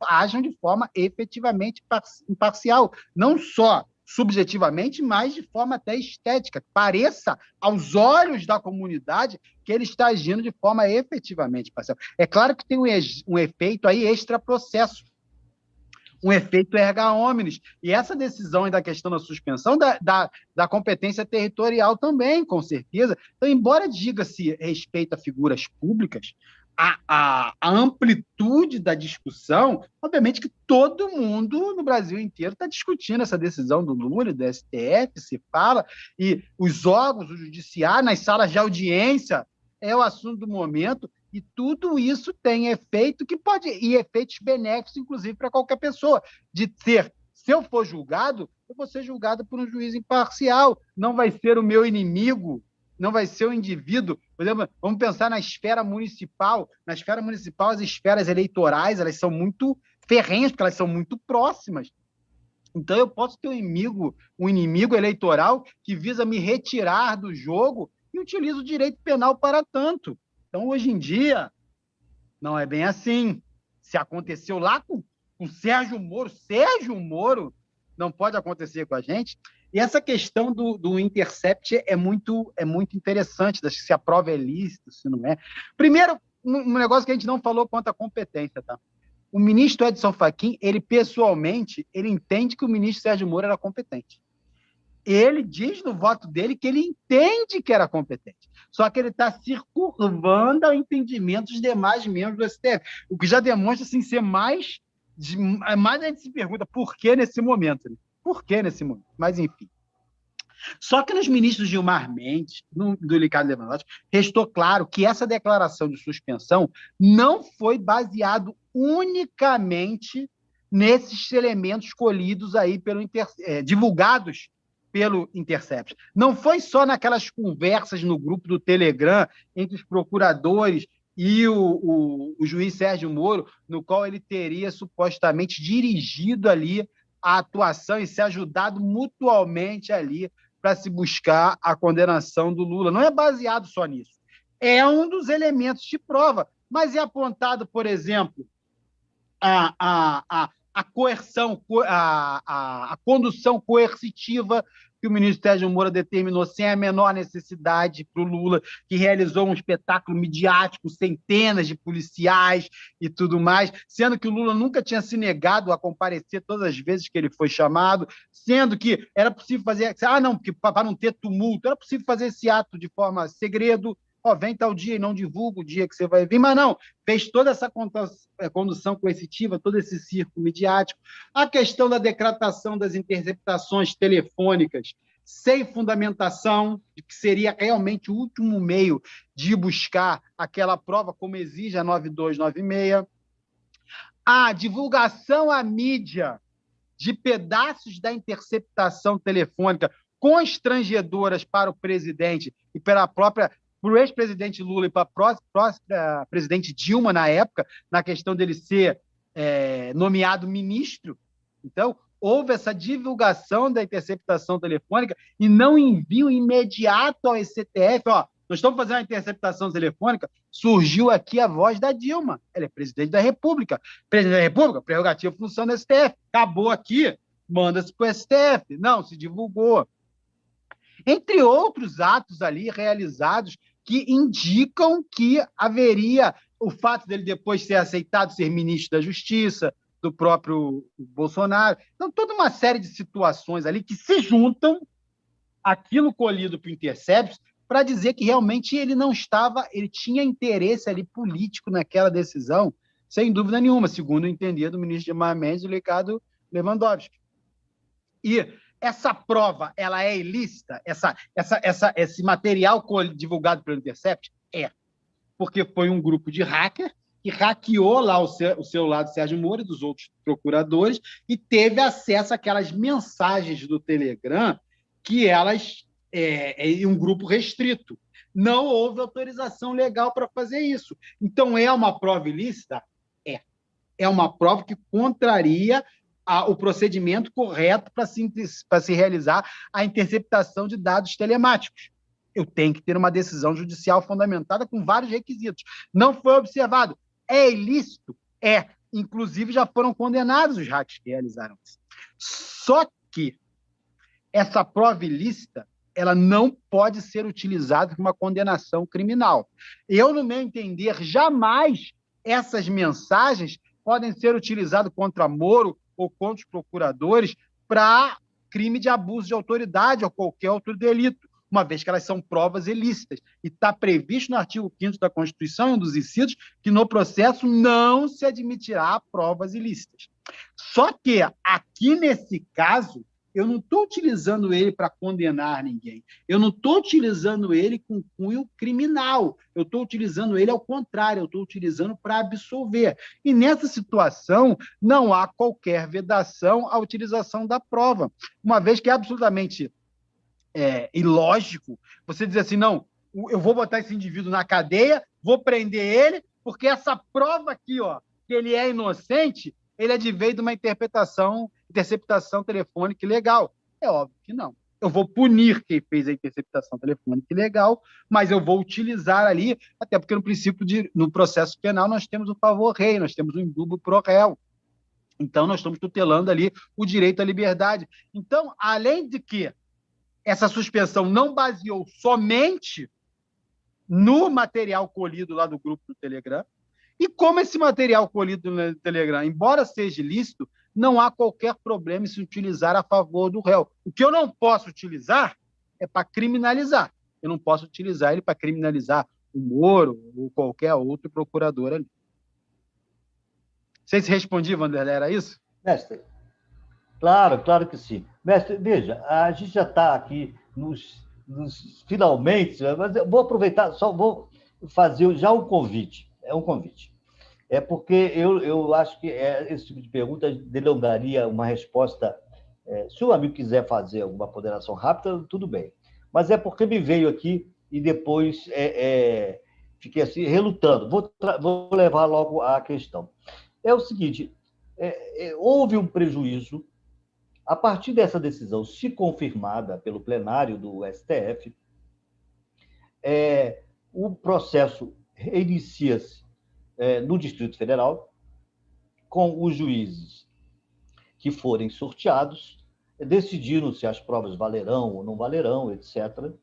ajam de forma efetivamente imparcial, não só subjetivamente, mas de forma até estética, que pareça aos olhos da comunidade que ele está agindo de forma efetivamente parcial. É claro que tem um efeito aí extra-processo, um efeito erga omnes, e essa decisão da questão da suspensão da competência territorial também, com certeza. Então, embora diga-se respeito a figuras públicas, a amplitude da discussão, obviamente que todo mundo no Brasil inteiro está discutindo essa decisão do Lula e do STF, se fala, e os órgãos, o judiciário, nas salas de audiência, é o assunto do momento, e tudo isso tem efeito que pode, e efeitos benéficos, inclusive, para qualquer pessoa, de ter, se eu for julgado, eu vou ser julgado por um juiz imparcial, não vai ser o meu inimigo, não vai ser o indivíduo. Por exemplo, vamos pensar na esfera municipal. Na esfera municipal, as esferas eleitorais, elas são muito ferrenhas, porque elas são muito próximas. Então, eu posso ter um inimigo eleitoral que visa me retirar do jogo e utiliza o direito penal para tanto. Então, hoje em dia, não é bem assim. Se aconteceu lá com Sérgio Moro não pode acontecer com a gente. E essa questão do intercept é muito interessante, se a prova é lícita, se não é. Primeiro, um negócio que a gente não falou quanto à competência, tá? O ministro Edson Fachin, ele pessoalmente, ele entende que o ministro Sérgio Moro era competente. Ele diz no voto dele que ele entende que era competente. Só que ele está circunvando ao entendimento dos demais membros do STF, o que já demonstra assim, ser mais a gente se pergunta por que nesse momento, né? Por que nesse momento? Mas, enfim. Só que nos ministros Gilmar Mendes, do Ricardo Lewandowski, restou claro que essa declaração de suspensão não foi baseado unicamente nesses elementos escolhidos aí divulgados pelo Intercept. Não foi só naquelas conversas no grupo do Telegram entre os procuradores e o juiz Sérgio Moro, no qual ele teria supostamente dirigido ali a atuação e se ajudado mutualmente ali para se buscar a condenação do Lula. Não é baseado só nisso. É um dos elementos de prova, mas é apontado, por exemplo, a coerção, a condução coercitiva que o ministro Sérgio Moro determinou sem a menor necessidade para o Lula, que realizou um espetáculo midiático, centenas de policiais e tudo mais, sendo que o Lula nunca tinha se negado a comparecer todas as vezes que ele foi chamado, sendo que era possível fazer... não, porque para não ter tumulto, era possível fazer esse ato de forma segredo, vem tal dia e não divulga o dia que você vai vir, mas não, fez toda essa condução coercitiva, todo esse circo midiático, a questão da decretação das interceptações telefônicas sem fundamentação, de que seria realmente o último meio de buscar aquela prova, como exige a 9296, a divulgação à mídia de pedaços da interceptação telefônica constrangedoras para o presidente e para o ex-presidente Lula e para a presidente Dilma, na época, na questão dele ser nomeado ministro. Então, houve essa divulgação da interceptação telefônica e não envio imediato ao STF. Nós estamos fazendo a interceptação telefônica, surgiu aqui a voz da Dilma. Ela é presidente da República. Presidente da República, prerrogativa, função do STF. Acabou aqui, manda-se para o STF. Não, se divulgou. Entre outros atos ali realizados que indicam que haveria o fato dele depois ser aceitado ser ministro da Justiça, do próprio Bolsonaro. Então, toda uma série de situações ali que se juntam aquilo colhido para o Intercept para dizer que realmente ele não estava, ele tinha interesse ali político naquela decisão, sem dúvida nenhuma, segundo o entender do ministro Gilmar Mendes e do Ricardo Lewandowski. E essa prova, ela é ilícita? Esse material divulgado pelo Intercept? É. Porque foi um grupo de hacker que hackeou lá o celular do Sérgio Moro e dos outros procuradores e teve acesso àquelas mensagens do Telegram que elas é um grupo restrito. Não houve autorização legal para fazer isso. Então, é uma prova ilícita? É. É uma prova que contraria o procedimento correto para se realizar a interceptação de dados telemáticos. Eu tenho que ter uma decisão judicial fundamentada com vários requisitos. Não foi observado. É ilícito? É. Inclusive, já foram condenados os hackers que realizaram isso. Só que essa prova ilícita, ela não pode ser utilizada como uma condenação criminal. Eu, no meu entender, jamais essas mensagens podem ser utilizadas contra Moro ou contra os procuradores para crime de abuso de autoridade ou qualquer outro delito. uma vez que elas são provas ilícitas. E está previsto no artigo 5º da Constituição e um dos incisos que no processo não se admitirá provas ilícitas. Só que aqui, nesse caso, eu não estou utilizando ele para condenar ninguém. Eu não estou utilizando ele com cunho criminal. Eu estou utilizando ele ao contrário, eu estou utilizando para absolver. E nessa situação, não há qualquer vedação à utilização da prova, uma vez que é absolutamente ilógico você dizer assim, não, eu vou botar esse indivíduo na cadeia, vou prender ele, porque essa prova aqui, ó, que ele é inocente, ele advém de uma interceptação telefônica ilegal. É óbvio que não. Eu vou punir quem fez a interceptação telefônica ilegal, mas eu vou utilizar ali, até porque no processo penal nós temos o favor rei, nós temos o indúbio pro réu. Então, nós estamos tutelando ali o direito à liberdade. Então, além de que essa suspensão não baseou somente no material colhido lá do grupo do Telegram, e como esse material colhido no Telegram, embora seja ilícito, não há qualquer problema em se utilizar a favor do réu. O que eu não posso utilizar é para criminalizar. Eu não posso utilizar ele para criminalizar o Moro ou qualquer outro procurador ali. Sei se respondi, Vanderlei, era isso? Mestre, claro que sim. Mestre, veja, a gente já está aqui nos finalmente, mas eu vou aproveitar, só vou fazer já um convite. É um convite. É porque eu acho que esse tipo de pergunta delongaria uma resposta. Se o amigo quiser fazer alguma ponderação rápida, tudo bem. Mas é porque me veio aqui e depois fiquei assim, relutando. Vou levar logo à questão. É o seguinte, houve um prejuízo, a partir dessa decisão, se confirmada pelo plenário do STF, o processo inicia-se no Distrito Federal, com os juízes que forem sorteados, decidindo se as provas valerão ou não valerão, etc.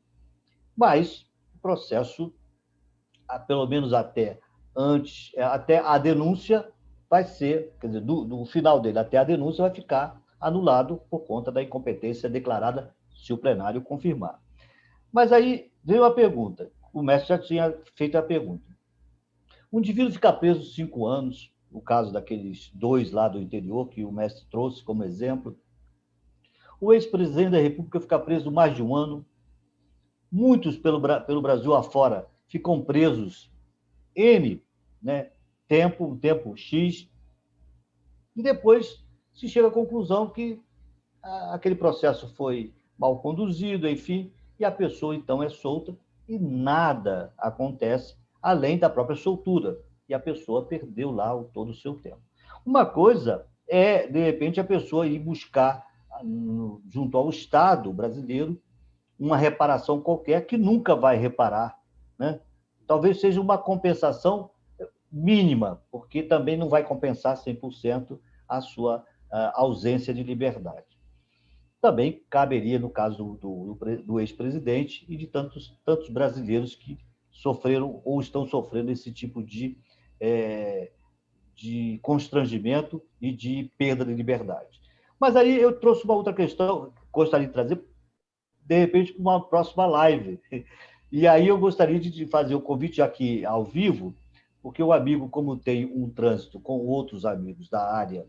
Mas o processo, pelo menos até a denúncia, vai ser, quer dizer, do final dele até a denúncia, vai ficar anulado por conta da incompetência declarada, se o plenário confirmar. Mas aí veio a pergunta, o mestre já tinha feito a pergunta. O indivíduo fica preso 5 anos, o caso daqueles 2 lá do interior, que o mestre trouxe como exemplo. O ex-presidente da República fica preso mais de 1 ano. Muitos pelo Brasil afora ficam presos um tempo X, e depois se chega à conclusão que aquele processo foi mal conduzido, enfim, e a pessoa então é solta e nada acontece além da própria soltura, e a pessoa perdeu lá todo o seu tempo. Uma coisa é, de repente, a pessoa ir buscar, junto ao Estado brasileiro, uma reparação qualquer que nunca vai reparar, né? Talvez seja uma compensação mínima, porque também não vai compensar 100% a sua ausência de liberdade. Também caberia no caso do ex-presidente e de tantos brasileiros que sofreram ou estão sofrendo esse tipo de constrangimento e de perda de liberdade. Mas aí eu trouxe uma outra questão, gostaria de trazer, de repente, para uma próxima live. E aí eu gostaria de fazer o convite aqui ao vivo, porque o amigo, como tem um trânsito com outros amigos da área,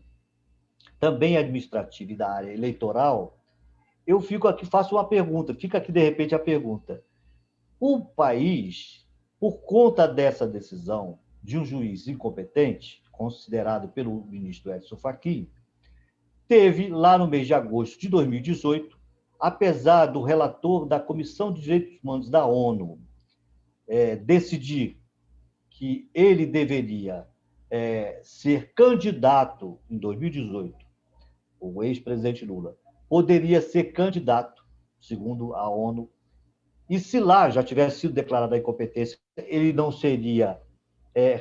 também administrativa e da área eleitoral, eu fico aqui, faço uma pergunta, fica aqui de repente a pergunta. O país, por conta dessa decisão de um juiz incompetente, considerado pelo ministro Edson Fachin, teve, lá no mês de agosto de 2018, apesar do relator da Comissão de Direitos Humanos da ONU decidir que ele deveria ser candidato em 2018, o ex-presidente Lula poderia ser candidato, segundo a ONU, e se lá já tivesse sido declarada a incompetência, ele não seria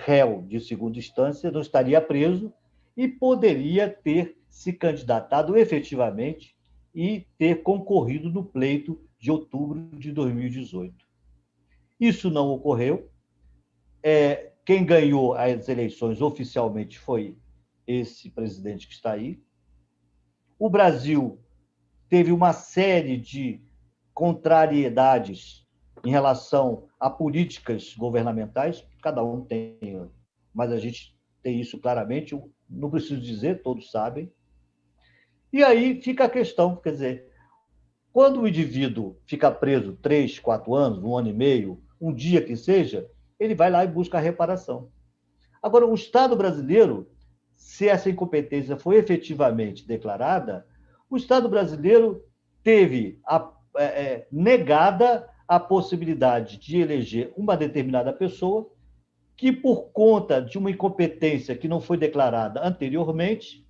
réu de segunda instância, não estaria preso e poderia ter se candidatado efetivamente e ter concorrido no pleito de outubro de 2018. Isso não ocorreu. Quem ganhou as eleições oficialmente foi esse presidente que está aí. O Brasil teve uma série de contrariedades em relação a políticas governamentais, cada um tem, mas a gente tem isso claramente, não preciso dizer, todos sabem. E aí fica a questão, quer dizer, quando o indivíduo fica preso 3, 4 anos, 1 ano e meio, um dia que seja, ele vai lá e busca a reparação. Agora, o Estado brasileiro, se essa incompetência foi efetivamente declarada, o Estado brasileiro teve negada a possibilidade de eleger uma determinada pessoa que, por conta de uma incompetência que não foi declarada anteriormente,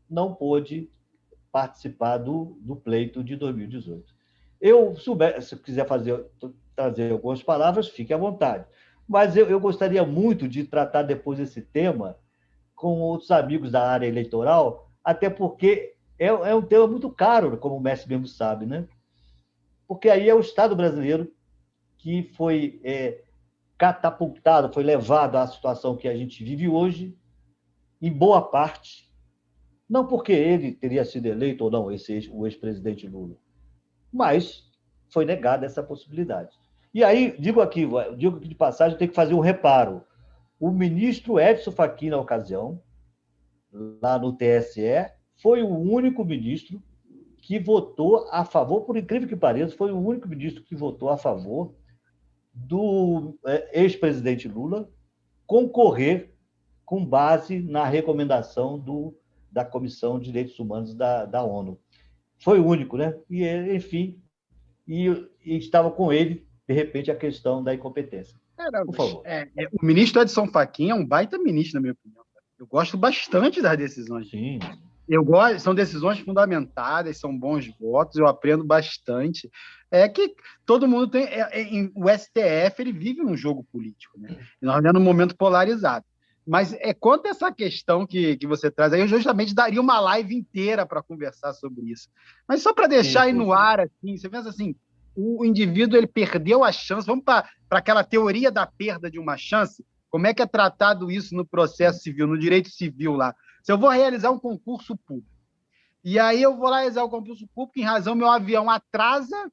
não pôde participar do pleito de 2018. Se quiser trazer algumas palavras, fique à vontade. Mas eu gostaria muito de tratar depois esse tema com outros amigos da área eleitoral, até porque é um tema muito caro, como o Messi mesmo sabe, né? Porque aí é o Estado brasileiro que foi catapultado, foi levado à situação que a gente vive hoje, em boa parte, não porque ele teria sido eleito ou não, o ex-presidente Lula, mas foi negada essa possibilidade. E aí, digo aqui de passagem, tem que fazer um reparo. O ministro Edson Fachin, na ocasião, lá no TSE, foi o único ministro que votou a favor, por incrível que pareça, foi o único ministro que votou a favor do ex-presidente Lula concorrer com base na recomendação da Comissão de Direitos Humanos da ONU. Foi o único, né? E, enfim, e estava com ele, de repente, a questão da incompetência. Por favor. O ministro Edson Fachin é um baita ministro, na minha opinião. Eu gosto bastante das decisões. Sim. São decisões fundamentadas, são bons votos, eu aprendo bastante. É que todo mundo tem... o STF, ele vive um jogo político, né? E nós vivemos num momento polarizado. Mas quanto a essa questão que você traz aí, eu justamente daria uma live inteira para conversar sobre isso. Mas só para deixar aí no ar, assim, você pensa assim, o indivíduo ele perdeu a chance, vamos para aquela teoria da perda de uma chance, como é que é tratado isso no processo civil, no direito civil lá? Se eu vou realizar um concurso público, e aí eu vou lá realizar o concurso público, em razão meu avião atrasa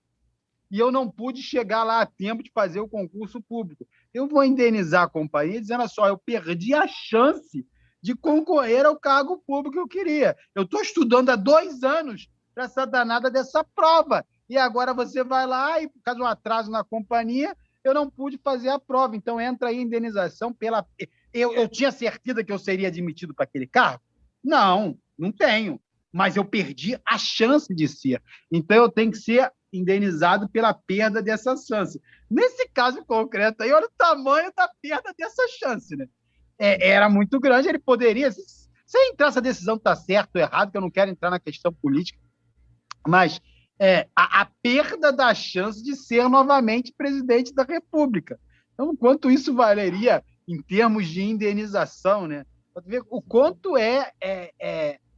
e eu não pude chegar lá a tempo de fazer o concurso público. Eu vou indenizar a companhia dizendo só, eu perdi a chance de concorrer ao cargo público que eu queria. Eu estou estudando há 2 anos para essa danada dessa prova, e agora você vai lá e, por causa de um atraso na companhia, eu não pude fazer a prova. Então, entra aí a indenização pela... Eu tinha certeza que eu seria admitido para aquele cargo? Não, não tenho. Mas eu perdi a chance de ser. Então, eu tenho que ser indenizado pela perda dessa chance. Nesse caso concreto aí, olha o tamanho da perda dessa chance, né? Era muito grande, ele poderia... Sem entrar essa decisão está certo ou errado, que eu não quero entrar na questão política, mas a perda da chance de ser novamente presidente da República. Então, quanto isso valeria em termos de indenização, né? Pode ver o quanto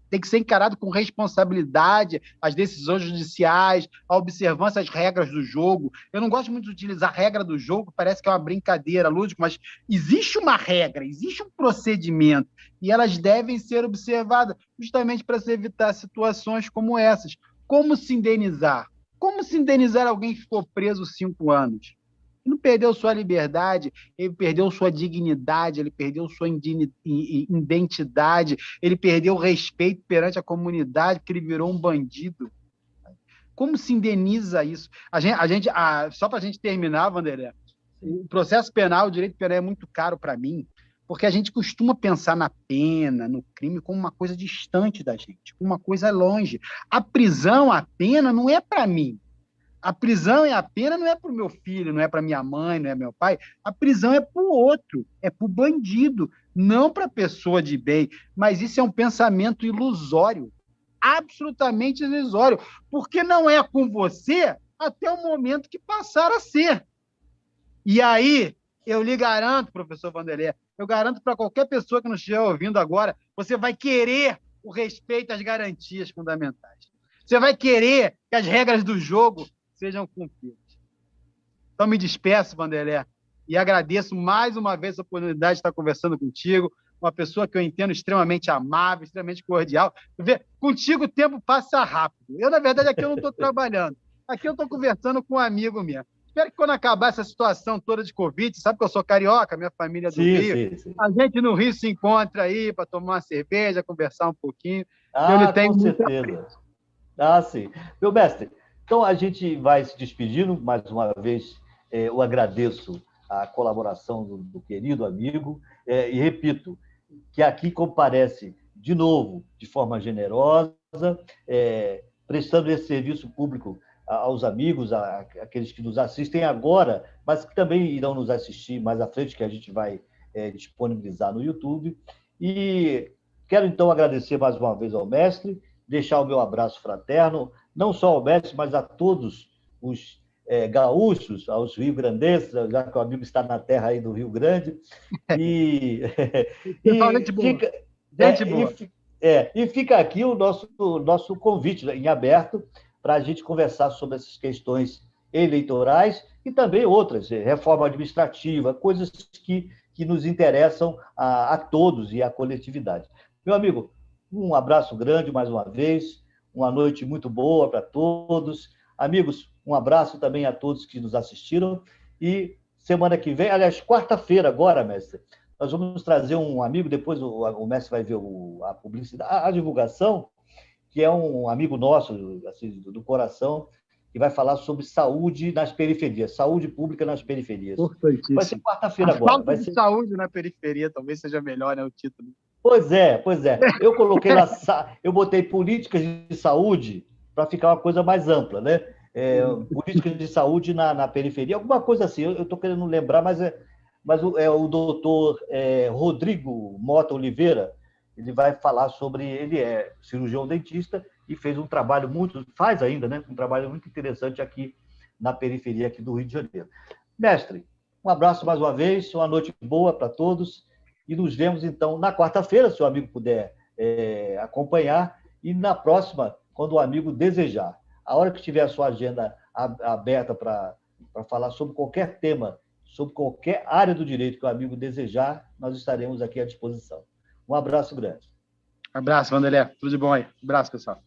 tem que ser encarado com responsabilidade as decisões judiciais, a observância às regras do jogo. Eu não gosto muito de utilizar a regra do jogo, parece que é uma brincadeira lúdica, mas existe uma regra, existe um procedimento, e elas devem ser observadas justamente para se evitar situações como essas. Como se indenizar? Como se indenizar alguém que ficou preso 5 anos? Ele não perdeu sua liberdade, ele perdeu sua dignidade, ele perdeu sua identidade, ele perdeu o respeito perante a comunidade, porque ele virou um bandido. Como se indeniza isso? Só para a gente terminar, Vanderlei, o processo penal, o direito penal é muito caro para mim, porque a gente costuma pensar na pena, no crime, como uma coisa distante da gente, uma coisa longe. A prisão, a pena, não é para mim. A prisão e a pena não é para o meu filho, não é para minha mãe, não é meu pai. A prisão é para o outro, é para o bandido, não para a pessoa de bem. Mas isso é um pensamento ilusório, absolutamente ilusório, porque não é com você até o momento que passar a ser. E aí, eu lhe garanto, professor Vanderlei, eu garanto para qualquer pessoa que nos estiver ouvindo agora, você vai querer o respeito às garantias fundamentais. Você vai querer que as regras do jogo sejam cumpridas. Então, me despeço, Vanderlei, e agradeço mais uma vez a oportunidade de estar conversando contigo, uma pessoa que eu entendo extremamente amável, extremamente cordial. Contigo o tempo passa rápido. Eu, na verdade, aqui eu não estou trabalhando. Aqui eu estou conversando com um amigo meu. Espero que quando acabar essa situação toda de Covid, sabe que eu sou carioca, minha família é do Sim, Rio, sim, sim. a gente no Rio se encontra aí para tomar uma cerveja, conversar um pouquinho. Eu lhe Ah, com tenho muito certeza. apreço. Ah, sim. Meu mestre, então a gente vai se despedindo. Mais uma vez, eu agradeço a colaboração do querido amigo e repito que aqui comparece de novo, de forma generosa, prestando esse serviço público aos amigos, àqueles que nos assistem agora, mas que também irão nos assistir mais à frente, que a gente vai disponibilizar no YouTube. E quero, então, agradecer mais uma vez ao mestre, deixar o meu abraço fraterno, não só ao mestre, mas a todos os gaúchos, aos rio-grandenses, já que o amigo está na terra aí do Rio Grande, e, Pessoal, gente e boa. fica, Gente é, boa. e, e fica aqui o nosso convite, né, em aberto para a gente conversar sobre essas questões eleitorais e também outras, reforma administrativa, coisas que nos interessam a todos e à coletividade. Meu amigo, um abraço grande mais uma vez, uma noite muito boa para todos. Amigos, um abraço também a todos que nos assistiram e semana que vem, aliás, quarta-feira agora, mestre, nós vamos trazer um amigo, depois o mestre vai ver a publicidade, a divulgação, que é um amigo nosso, assim, do coração, que vai falar sobre saúde nas periferias, saúde pública nas periferias. Vai ser Importantíssimo. quarta-feira A agora. falta Vai de ser... saúde na periferia talvez seja melhor, né, o título. Pois é, pois é. Eu coloquei lá, eu botei políticas de saúde para ficar uma coisa mais ampla, né? Políticas de saúde na periferia, alguma coisa assim. Eu estou querendo lembrar, mas o doutor Rodrigo Mota Oliveira, ele vai falar sobre. Ele é cirurgião dentista e fez um trabalho faz ainda, né? Um trabalho muito interessante aqui na periferia aqui do Rio de Janeiro. Mestre, um abraço mais uma vez, uma noite boa para todos e nos vemos então na quarta-feira, se o amigo puder acompanhar, e na próxima, quando o amigo desejar. A hora que tiver a sua agenda aberta para falar sobre qualquer tema, sobre qualquer área do direito que o amigo desejar, nós estaremos aqui à disposição. Um abraço grande. Abraço, Vanderlei. Tudo de bom aí. Abraço, pessoal.